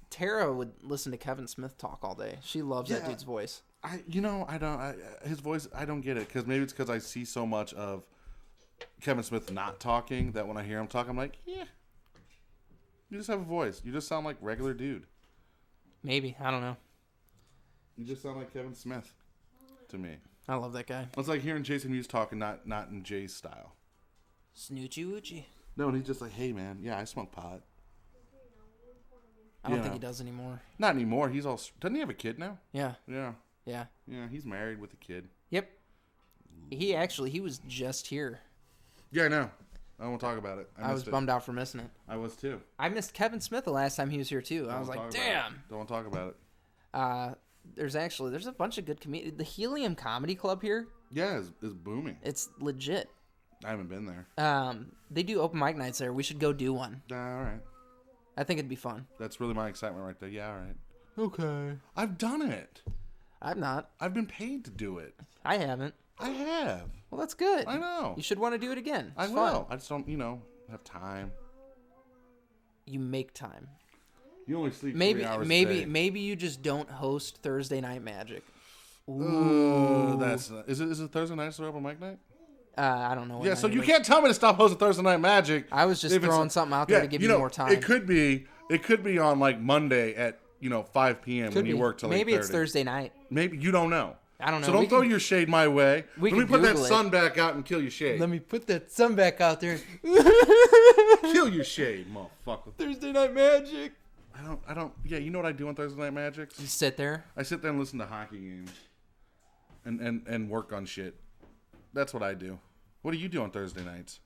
Tara would listen to Kevin Smith talk all day. She loves that dude's voice. His voice, I don't get it. Maybe it's because I see so much of Kevin Smith not talking that when I hear him talk, I'm like, yeah. You just have a voice. You just sound like regular dude. Maybe. I don't know. You just sound like Kevin Smith to me. I love that guy. It's like hearing Jason Mewes talking, not in Jay's style. Snoochie Woochie. No, and he's just like, hey, man, yeah, I smoke pot. I don't think he does anymore. Not anymore. He's all... Doesn't he have a kid now? Yeah. Yeah. Yeah. Yeah, he's married with a kid. Yep. He was just here. Yeah, I know. I won't talk about it. I was bummed out for missing it. I was too. I missed Kevin Smith the last time he was here too. I was like, damn. Don't want to talk about it. There's a bunch of good comedians. The Helium Comedy Club here. Yeah, it's booming. It's legit. I haven't been there. They do open mic nights there. We should go do one. All right. I think it'd be fun. That's really my excitement right there. Yeah, all right. Okay. I've done it. I'm not. I've been paid to do it. I haven't. I have. Well, that's good. I know. You should want to do it again. I It's will. fun. I just don't, have time. You make time. You only sleep 3 hours a day. Maybe you just don't host Thursday Night Magic. Is it Thursday night or open mic night? I don't know. What Yeah, night so it you is. can't tell me to stop hosting Thursday Night Magic. I was just throwing something out there to give you more time. It could be on like Monday at 5 p.m. when you work till 8:30. Maybe it's Thursday night. Maybe you don't know. I don't know. So don't throw your shade my way. Let me put that sun back out and kill your shade. Let me put that sun back out there. Kill your shade, motherfucker. Thursday Night Magic. I don't. Yeah, you know what I do on Thursday Night Magic? You sit there. I sit there and listen to hockey games, and work on shit. That's what I do. What do you do on Thursday nights?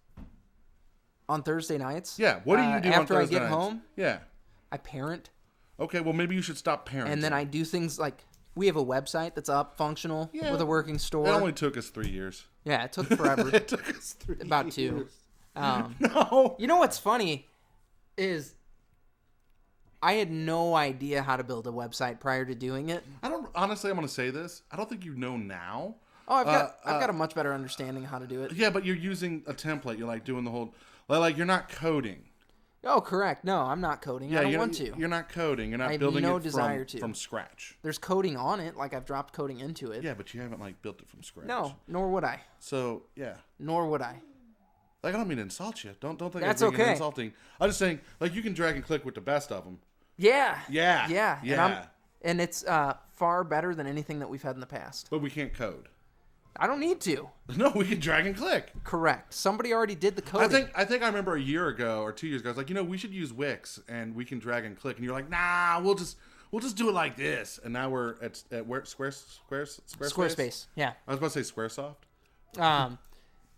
On Thursday nights? Yeah. What do you do on after Thursday I get nights? home? Yeah. I parent. Okay. Well, maybe you should stop parenting. And then I do things like we have a website that's up, functional, Yeah. with a working store. It only took us 3 years. Yeah, it took forever. It took us 3 About 2. years. No. You know what's funny is I had no idea how to build a website prior to doing it. Honestly, I'm going to say this. I don't think you know now. Oh, I've got a much better understanding of how to do it. Yeah, but you're using a template. You're like doing the whole, like you're not coding. Oh, correct. No, I'm not coding. I don't want to. You're not coding. You're not I have building no it desire to. from scratch. There's coding on it, like I've dropped coding into it. Yeah, but you haven't like built it from scratch. No, nor would I. So yeah. Nor would I. Like I don't mean to insult you. Don't think That's I'm being okay. insulting. I'm just saying like you can drag and click with the best of them. Yeah. Yeah. Yeah. Yeah. And it's far better than anything that we've had in the past. But we can't code. I don't need to. No, we can drag and click. Correct. Somebody already did the coding. I think I remember a year ago or 2 years ago. I was like, we should use Wix and we can drag and click. And you're like, nah, we'll just do it like this. And now we're at where Squarespace. Squarespace. Yeah. I was about to say Squaresoft.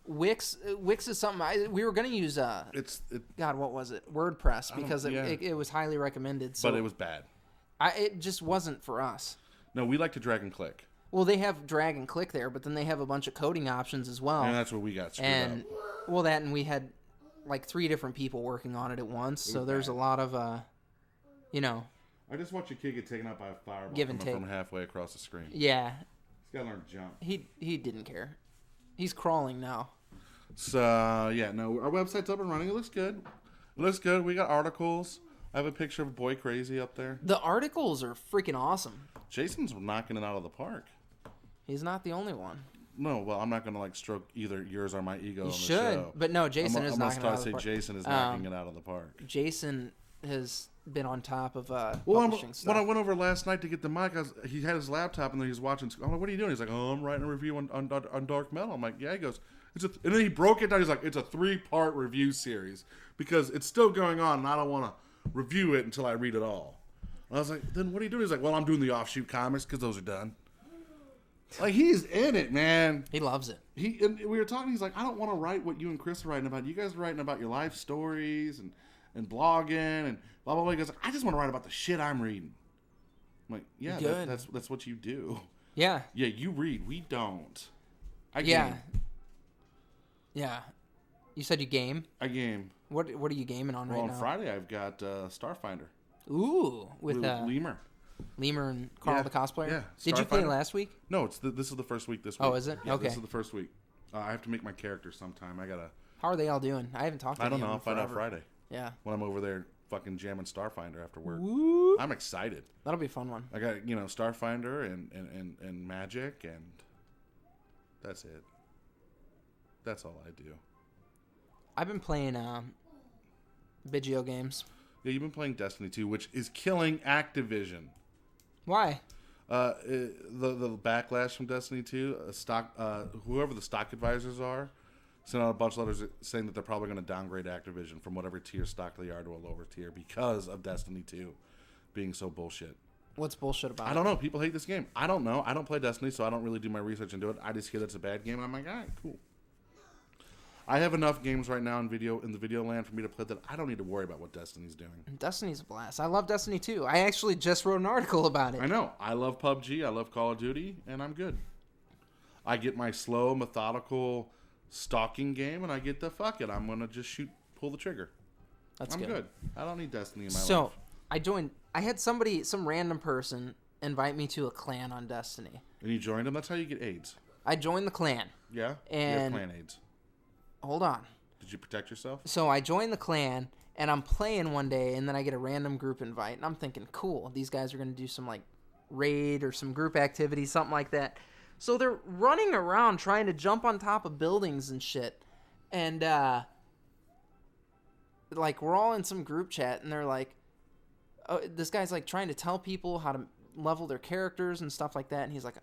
Wix is something we were gonna use. God, what was it? WordPress, because it was highly recommended. So but it was bad. It just wasn't for us. No, we like to drag and click. Well, they have drag and click there, but then they have a bunch of coding options as well. And that's where we got screwed up. Well, and we had like 3 different people working on it at once, so there's a lot of, I just watched your kid get taken out by a fireball Give and take. from halfway across the screen. Yeah. He's got to learn to jump. He didn't care. He's crawling now. So, yeah, no, our website's up and running. It looks good. We got articles. I have a picture of Boy Crazy up there. The articles are freaking awesome. Jason's knocking it out of the park. He's not the only one. No, well, I'm not going to stroke either yours or my ego on the should, show. but no, Jason is knocking it out of the park. Jason is knocking it out of the park. Jason has been on top of when publishing stuff. I went over last night to get the mic, he had his laptop and then he's watching. I'm like, what are you doing? He's like, I'm writing a review on Dark Metal. I'm like, yeah. He goes, and then he broke it down. He's like, it's a 3-part review series because it's still going on and I don't want to review it until I read it all. And I was like, then what are you doing? He's like, well, I'm doing the offshoot comics because those are done. Like, he's in it, man. He loves it. And we were talking, he's like, I don't want to write what you and Chris are writing about. You guys are writing about your life stories and blogging and blah, blah, blah. He goes, I just want to write about the shit I'm reading. I'm like, yeah, that's what you do. Yeah. Yeah, you read. We don't. I yeah. game. Yeah. You said you game? I game. What are you gaming on right now? On Friday, I've got Starfinder. Ooh, with Lemur. Lemur and Carl the cosplayer? Yeah. Did you play last week? No, this is the first week this week. Oh, is it? Yeah, okay. This is the first week. I have to make my character sometime. How are they all doing? I haven't talked to them. I don't know. I'll find out Friday. Yeah. When I'm over there fucking jamming Starfinder after work. Woo. I'm excited. That'll be a fun one. I got, Starfinder and Magic, and that's it. That's all I do. I've been playing video games. Yeah, you've been playing Destiny 2, which is killing Activision. Why? The backlash from Destiny 2, whoever the stock advisors are, sent out a bunch of letters saying that they're probably going to downgrade Activision from whatever tier stock they are to a lower tier because of Destiny 2 being so bullshit. What's bullshit about it? I don't know. People hate this game. I don't know. I don't play Destiny, so I don't really do my research into it. I just hear that it's a bad game, and I'm like, all right, cool. I have enough games right now in the video land for me to play that I don't need to worry about what Destiny's doing. Destiny's a blast. I love Destiny too. I actually just wrote an article about it. I know. I love PUBG. I love Call of Duty, and I'm good. I get my slow, methodical stalking game, and I get the fuck it. I'm gonna just pull the trigger. That's I'm good. good. I don't need Destiny in my life. So I had some random person invite me to a clan on Destiny. And you joined them? That's how you get AIDS. I joined the clan. Yeah? And you have clan AIDS. Hold on. Did you protect yourself? So I joined the clan, and I'm playing one day, and then I get a random group invite, and I'm thinking, cool, these guys are going to do some, like, raid or some group activity, something like that. So they're running around trying to jump on top of buildings and shit. And, like, we're all in some group chat, and they're like, oh, this guy's, like, trying to tell people how to level their characters and stuff like that, and he's like,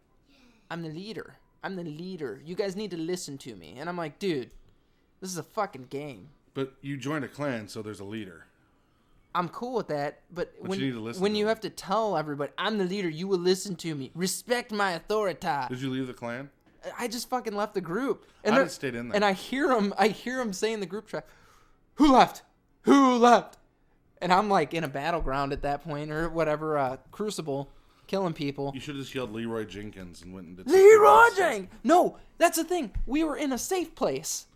I'm the leader. I'm the leader. You guys need to listen to me. And I'm like, dude, this is a fucking game. But you joined a clan, so there's a leader. I'm cool with that, but when you need to listen when to you them. have to tell everybody, I'm the leader, you will listen to me. Respect my authority. Did you leave the clan? I just fucking left the group. And I they're- just stayed in there. And I hear him saying in the group chat, who left? Who left? And I'm like in a battleground at that point, or whatever, Crucible, killing people. You should have just yelled Leroy Jenkins and went and did Leroy Jenkins! No, that's the thing. We were in a safe place.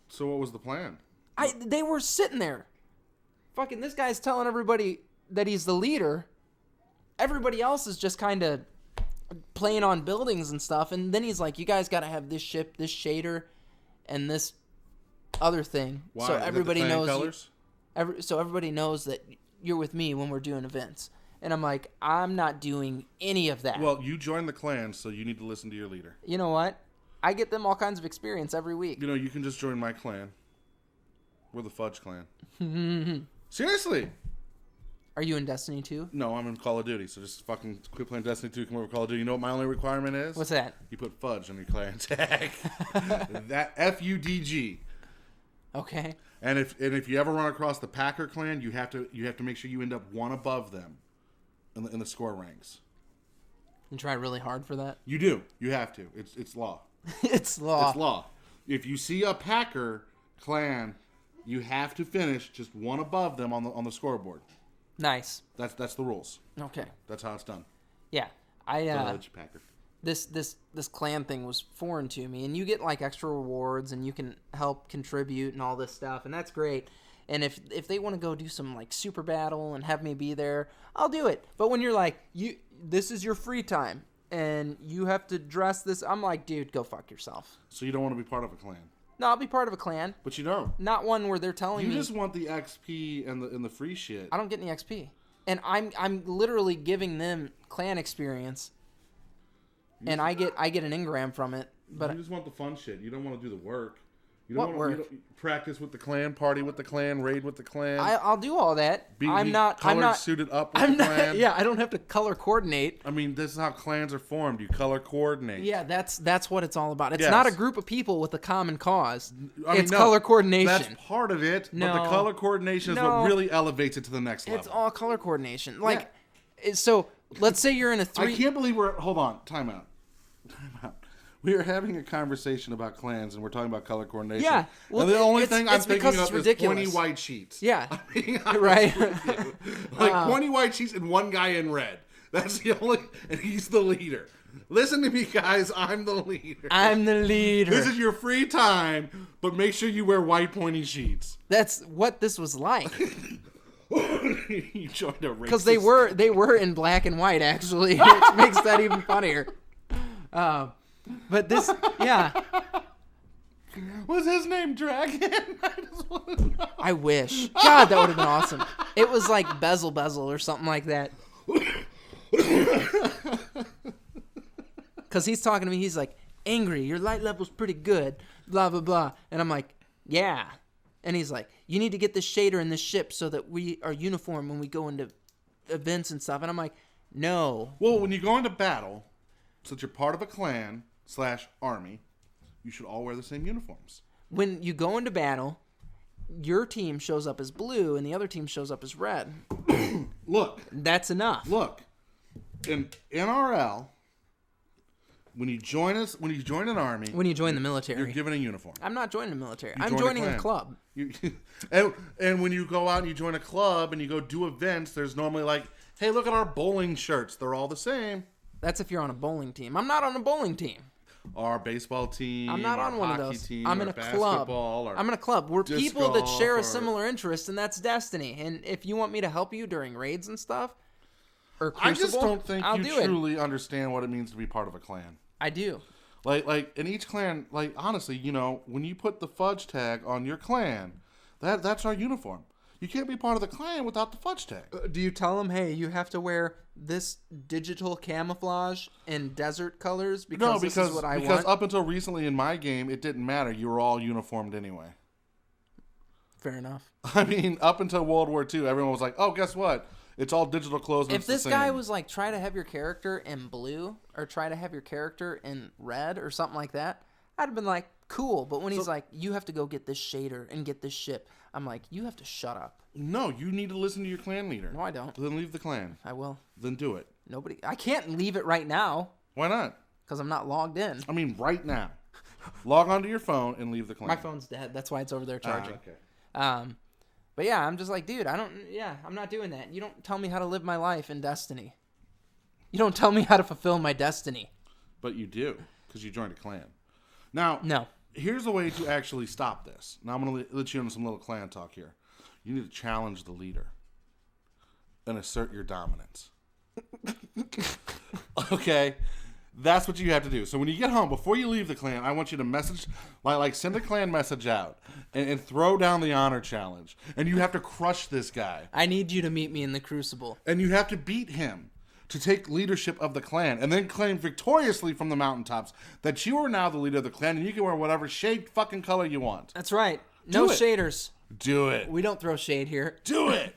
So what was the plan? They were sitting there. Fucking this guy's telling everybody that he's the leader. Everybody else is just kind of playing on buildings and stuff. And then he's like, you guys got to have this ship, this shader, and this other thing. Why? So Is that the everybody clan knows. colors? So everybody knows that you're with me when we're doing events. And I'm like, I'm not doing any of that. Well, you joined the clan, so you need to listen to your leader. You know what? I get them all kinds of experience every week. You know, you can just join my clan. We're the Fudge Clan. Seriously. Are you in Destiny 2? No, I'm in Call of Duty, so just fucking quit playing Destiny 2, come over to Call of Duty. You know what my only requirement is? What's that? You put Fudge on your clan tag. That FUDG. Okay. And if you ever run across the Packer clan, you have to make sure you end up one above them in the score ranks. You try really hard for that? You do. You have to. It's law. It's law. It's law. If you see a Packer clan, you have to finish just one above them on the scoreboard. Nice. That's the rules. Okay. That's how it's done. Yeah. Packer. This clan thing was foreign to me, and you get like extra rewards and you can help contribute and all this stuff, and that's great. And if they want to go do some like super battle and have me be there, I'll do it. But when you're like, this is your free time and you have to dress this, I'm like, dude, go fuck yourself. So you don't want to be part of a clan. No, I'll be part of a clan. But you don't. Not one where they're telling me. You just want the XP and the free shit. I don't get any XP. And I'm literally giving them clan experience. And I get an engram from it. But you just want the fun shit. You don't want to do the work. You What don't work? You don't practice with the clan, party with the clan, raid with the clan. I'll do all that. Be I'm not suited up with I'm the not. clan. Yeah, I don't have to color coordinate. I mean, this is how clans are formed. You color coordinate. Yeah, that's what it's all about. It's Yes. not a group of people with a common cause. I mean, It's no, color coordination. That's part of it. But No. the color coordination is No. what really elevates it to the next level. It's all color coordination. Like, so let's say you're in a I three. can't believe we're. Hold on. Time out. We are having a conversation about clans, and we're talking about color coordination. Yeah, well, and the only it's- thing I'm it's because thinking it's of ridiculous. is 20 white sheets. Yeah, I'm being honest right. with you. Like 20 white sheets and one guy in red. That's the only, and he's the leader. Listen to me, guys. I'm the leader. I'm the leader. This is your free time, but make sure you wear white pointy sheets. That's what this was like. You joined a racist. Because they were in black and white, actually, which makes that even funnier. But this, yeah, Was his name Dragon? I just want to know. I wish. God, that would have been awesome. It was like Bezel or something like that. Because he's talking to me, he's like, angry, your light level's pretty good, blah, blah, blah. And I'm like, yeah. And he's like, you need to get this shader in this ship so that we are uniform when we go into events and stuff. And I'm like, no. Well, when you go into battle, since you're part of a clan / army, you should all wear the same uniforms. When you go into battle, your team shows up as blue and the other team shows up as red. Look. That's enough. Look. In NRL, When you join an army, When you join the military. you're given a uniform. I'm not joining the military. You I'm join a joining a clan. club. And when you go out and you join a club and you go do events, there's normally like, hey, look at our bowling shirts. They're all the same. That's if you're on a bowling team. I'm not on a bowling team. Our baseball team. I'm not on our one of hockey those. Team, I'm in our a club. basketball, I'm in a club. We're disc people that golf, share a or- similar interest, and that's Destiny. And if you want me to help you during raids and stuff, or I just Crucible, don't think I'll you do it. truly understand what it means to be part of a clan. I do. Like in each clan, like honestly, when you put the fudge tag on your clan, that's our uniform. You can't be part of the clan without the fudge tag. Do you tell them, hey, you have to wear this digital camouflage in desert colors because this is what I want? Because up until recently in my game, it didn't matter. You were all uniformed anyway. Fair enough. I mean, up until World War II, everyone was like, "Oh, guess what? It's all digital clothes." And If it's the this same." guy was like, try to have your character in blue or try to have your character in red or something like that, I'd have been like, cool. But when he's like, you have to go get this shader and get this ship, I'm like, you have to shut up. No, you need to listen to your clan leader. No, I don't. Then leave the clan. I will. Then do it. I can't leave it right now Why not? because I'm not logged in. I mean, right now. Log onto your phone and leave the clan. My phone's dead. That's why it's over there charging. Okay. But yeah, I'm just like, dude, I'm not doing that. You don't tell me how to live my life in Destiny. You don't tell me how to fulfill my destiny. But you do, because you joined a clan. Now, No. here's a way to actually stop this. Now, I'm going to let you into some little clan talk here. You need to challenge the leader and assert your dominance. Okay? That's what you have to do. So when you get home, before you leave the clan, I want you to message, like send a clan message out and throw down the honor challenge. And you have to crush this guy. I need you to meet me in the Crucible. And you have to beat him to take leadership of the clan and then claim victoriously from the mountaintops that you are now the leader of the clan and you can wear whatever shade fucking color you want. That's right. No Do it. shaders. Do it. We don't throw shade here. Do it.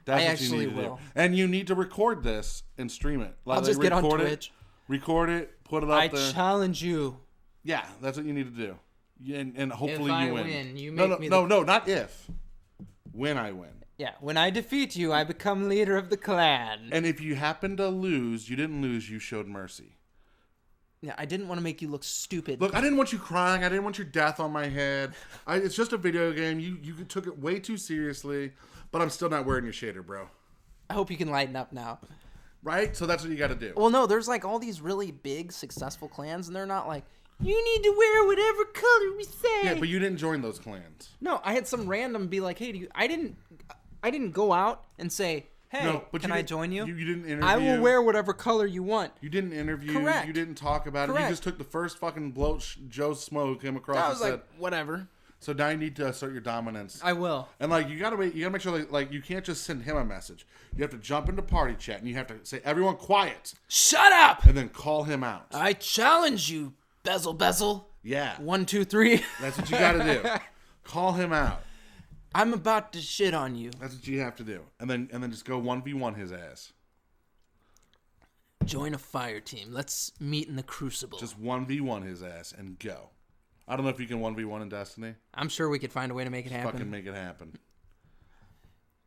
That's I what actually you need to will. do. And you need to record this and stream it. I'll just get on Twitch. Record it, put it up I there. challenge you. Yeah, that's what you need to do. And hopefully If I you win. win, you no, make me no, not if. When I win. Yeah, when I defeat you, I become leader of the clan. And if you happen to lose, you didn't lose, you showed mercy. Yeah, I didn't want to make you look stupid. Look, I didn't want you crying. I didn't want your death on my head. It's just a video game. You took it way too seriously. But I'm still not wearing your shader, bro. I hope you can lighten up now. Right? So that's what you got to do. Well, no, there's like all these really big, successful clans, and they're not like, you need to wear whatever color we say. Yeah, but you didn't join those clans. No, I had some random be like, hey, I didn't go out and say, hey, No, but can I join you? You didn't interview. I will wear whatever color you want. You didn't interview. Correct. You didn't talk about it. Correct. You just took the first fucking bloat Joe Smo who came across I and was said, like, whatever. so now you need to assert your dominance. I will. And like you gotta make sure like you can't just send him a message. You have to jump into party chat and you have to say, everyone quiet, Shut up! and then call him out. I challenge you, Bezel. Yeah. 1, 2, 3. That's what you gotta do. Call him out. I'm about to shit on you. That's what you have to do. And then just go 1v1 his ass. Join a fire team. Let's meet in the Crucible. Just 1v1 his ass and go. I don't know if you can 1v1 in Destiny. I'm sure we could find a way to make it happen. Fucking make it happen.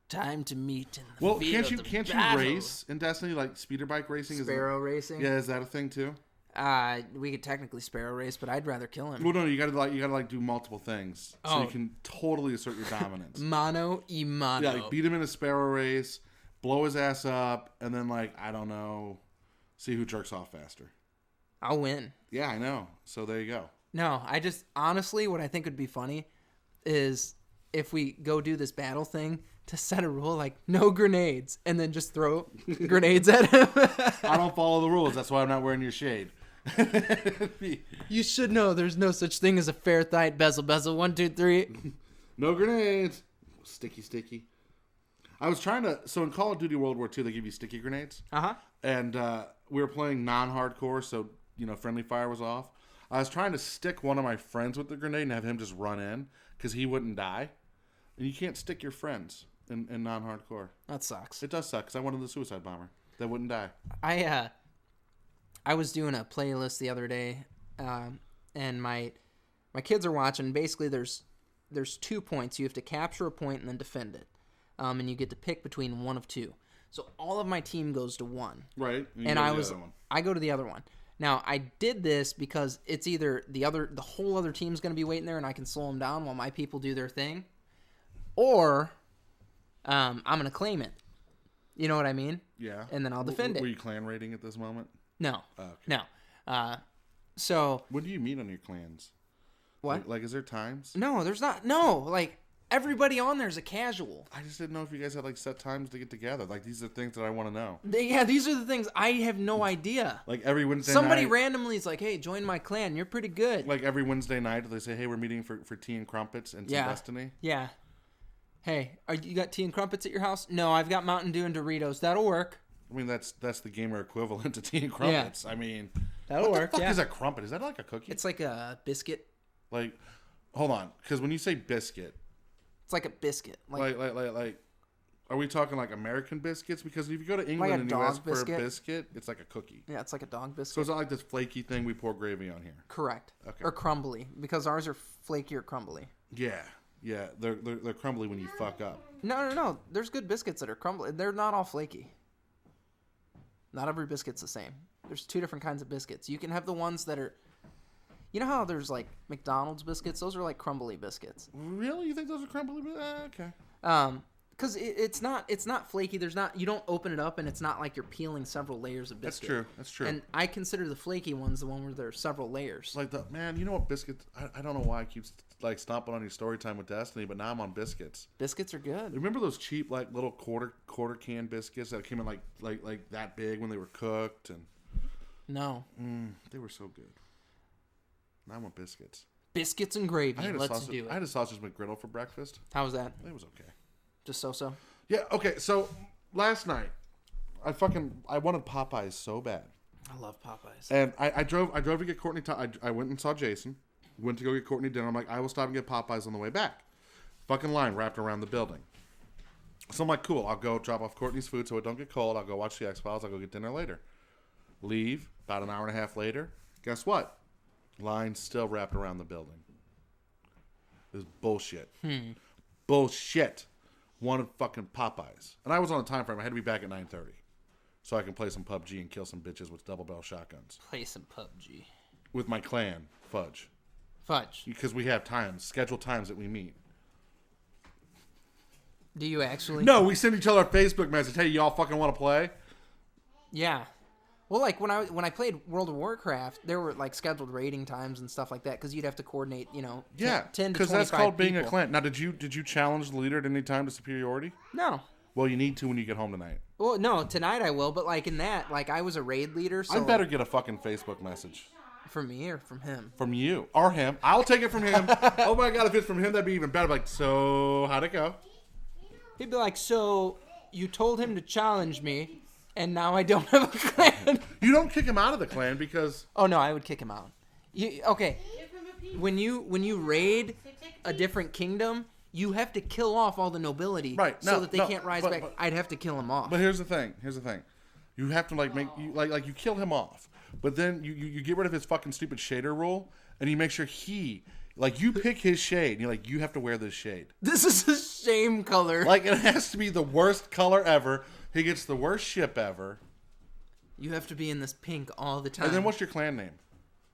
Time to meet in the Well, field can't of you battle. race in Destiny like speeder bike racing? Sparrow racing? Yeah, is that a thing too? We could technically Sparrow race, but I'd rather kill him. Well, no, you gotta do multiple things so Oh. you can totally assert your dominance. Mano y mano. Yeah, like beat him in a sparrow race, blow his ass up, and then like I don't know, see who jerks off faster. I'll win. Yeah, I know. So there you go. No, I just honestly, what I think would be funny is if we go do this battle thing to set a rule like no grenades, and then just throw grenades at him. I don't follow the rules. That's why I'm not wearing your shade. You should know there's no such thing as a fair fight. Bezel. 1, 2, 3. No grenades. Sticky. I was trying to. So in Call of Duty World War II, they give you sticky grenades. And we were playing non-hardcore, so friendly fire was off. I was trying to stick one of my friends with the grenade and have him just run in because he wouldn't die. And you can't stick your friends in non-hardcore. That sucks. It does suck because I wanted the suicide bomber that wouldn't die. I was doing a playlist the other day, and my kids are watching. Basically, there's 2 points. You have to capture a point and then defend it, and you get to pick between one of two. So all of my team goes to one, Right. and I go to the other one, Now, I did this because it's either the whole other team's going to be waiting there and I can slow them down while my people do their thing, or I'm going to claim it. You know what I mean? Yeah. And then I'll defend it. Were you clan raiding at this moment? No. Oh, okay. No. So. When do you meet on your clans? What? Like, is there times? No, there's not. No, like, everybody on there is a casual. I just didn't know if you guys had, like, set times to get together. Like, these are things that I want to know. These are the things I have no idea. Like, every Wednesday Somebody night. randomly is like, hey, join my clan. You're pretty good. Like, every Wednesday night, they say, hey, we're meeting for tea and crumpets and some Destiny. Yeah. Hey, you got tea and crumpets at your house? No, I've got Mountain Dew and Doritos. That'll work. I mean, that's the gamer equivalent to tea and crumpets. Yeah. I mean, that'll work. What the fuck is a crumpet? Is that like a cookie? It's like a biscuit. Like, hold on, because when you say biscuit, it's like a biscuit. Like, are we talking like American biscuits? Because if you go to England and you ask for a biscuit, it's like a cookie. Yeah, it's like a dog biscuit. So it's not like this flaky thing we pour gravy on here. Correct. Okay. Or crumbly, because ours are flaky or crumbly. Yeah, they're crumbly when you fuck up. No. There's good biscuits that are crumbly. They're not all flaky. Not every biscuit's the same. There's two different kinds of biscuits. You can have the ones that are... You know how there's, like, McDonald's biscuits? Those are, like, crumbly biscuits. Really? You think those are crumbly? Okay. Because it's not flaky. You don't open it up, and it's not like you're peeling several layers of biscuit. That's true. And I consider the flaky ones the one where there's several layers. Like, you know what biscuits... I don't know why I keep, like, stomping on your story time with Destiny, but now I'm on biscuits. Biscuits are good. Remember those cheap, like, little quarter can biscuits that came in, like that big when they were cooked? And no. They were so good. Now I want biscuits. Biscuits and gravy. Let's do it. I had a sausage McGriddle for breakfast. How was that? It was okay. Just so-so? Yeah, okay. So, last night, I wanted Popeyes so bad. I love Popeyes. And I drove to get Courtney. I went and saw Jason. Went to go get Courtney dinner. I'm like, I will stop and get Popeyes on the way back. Fucking line wrapped around the building. So I'm like, cool. I'll go drop off Courtney's food so it don't get cold. I'll go watch the X-Files. I'll go get dinner later. Leave. About an hour and a half later. Guess what? Line still wrapped around the building. It was bullshit. Bullshit. Wanted fucking Popeyes. And I was on a time frame. I had to be back at 9:30. So I can play some PUBG and kill some bitches with double barrel shotguns. Play some PUBG. With my clan, Fudge. Because we have scheduled times that we meet. Do you actually? No, we send each other a Facebook message. Hey, y'all fucking want to play? Yeah. Well, like when I played World of Warcraft, there were like scheduled raiding times and stuff like that because you'd have to coordinate, 10 to 25 people. Because that's called being a clan. Now, did you challenge the leader at any time to superiority? No. Well, you need to when you get home tonight. Well, no, tonight I will, but like in that, like I was a raid leader, so... I better get a fucking Facebook message. From me or from him? From you. Or him. I'll take it from him. Oh my god, if it's from him, that'd be even better. Like, so, how'd it go? He'd be like, so, you told him to challenge me, and now I don't have a clan. You don't kick him out of the clan because... Oh, no, I would kick him out. Okay, when you raid a different kingdom... You have to kill off all the nobility so that they can't rise back. I'd have to kill them off. But here's the thing. You have to you kill him off. But then you get rid of his fucking stupid shader rule and you make sure you pick his shade and you're like, you have to wear this shade. This is a shame color. Like it has to be the worst color ever. He gets the worst ship ever. You have to be in this pink all the time. And then what's your clan name?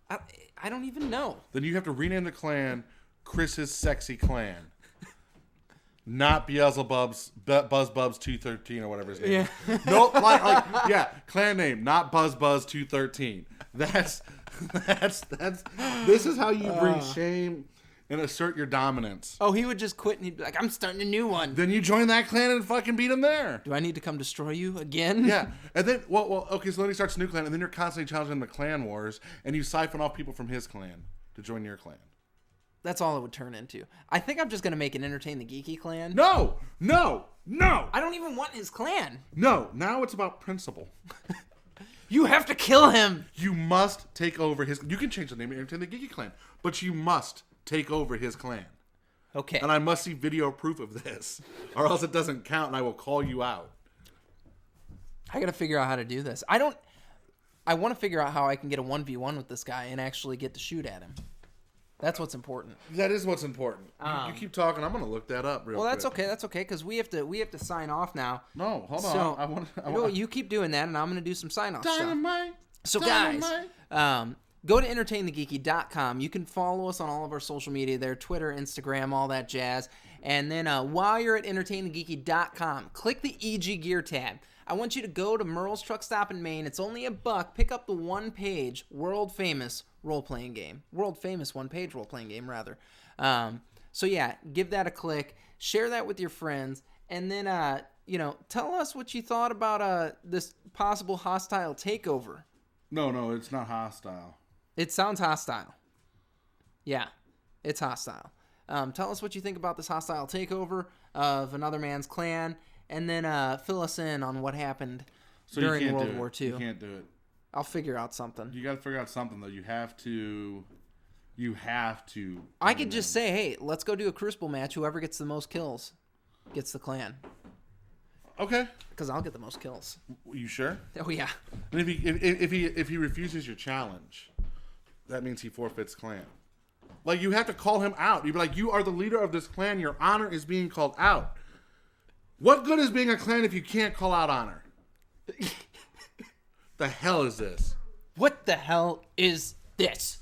I don't even know. Then you have to rename the clan Chris's Sexy Clan. Not Beelzebub's Buzzbubs 213 or whatever his name is. No, clan name, not Buzzbuzz 213. That's this is how you bring shame and assert your dominance. Oh, he would just quit and he'd be like, I'm starting a new one. Then you join that clan and fucking beat him there. Do I need to come destroy you again? Yeah. And then okay, so then he starts a new clan and then you're constantly challenging him to clan wars and you siphon off people from his clan to join your clan. That's all it would turn into. I think I'm just going to make an Entertain the Geeky clan. No! I don't even want his clan. No, now it's about principle. You have to kill him. You must take over his... You can change the name of Entertain the Geeky clan, but you must take over his clan. Okay. And I must see video proof of this, or else it doesn't count and I will call you out. I got to figure out how to do this. I want to figure out how I can get a 1v1 with this guy and actually get to shoot at him. That's what's important. That is what's important. You keep talking. I'm going to look that up real quick. Well, that's okay, because we have to sign off now. No, hold on. You keep doing that, and I'm going to do some sign-off Dynamite. So guys, go to entertainthegeeky.com. You can follow us on all of our social media there, Twitter, Instagram, all that jazz. And then while you're at entertainthegeeky.com, click the EG Gear tab. I want you to go to Merle's Truck Stop in Maine. It's only $1. Pick up the one-page, world-famous role-playing game. World-famous one-page role-playing game, rather. So yeah, give that a click. Share that with your friends. And then, tell us what you thought about this possible hostile takeover. No, it's not hostile. It sounds hostile. Yeah, it's hostile. Tell us what you think about this hostile takeover of another man's clan. And then fill us in on what happened during World War II. You can't do it. I'll figure out something. You got to figure out something, though. You have to. I could just say, hey, let's go do a Crucible match. Whoever gets the most kills gets the clan. Okay. Because I'll get the most kills. You sure? Oh, yeah. And if he refuses your challenge, that means he forfeits clan. Like, you have to call him out. You'd be like, you are the leader of this clan. Your honor is being called out. What good is being a clan if you can't call out honor? The hell is this? What the hell is this?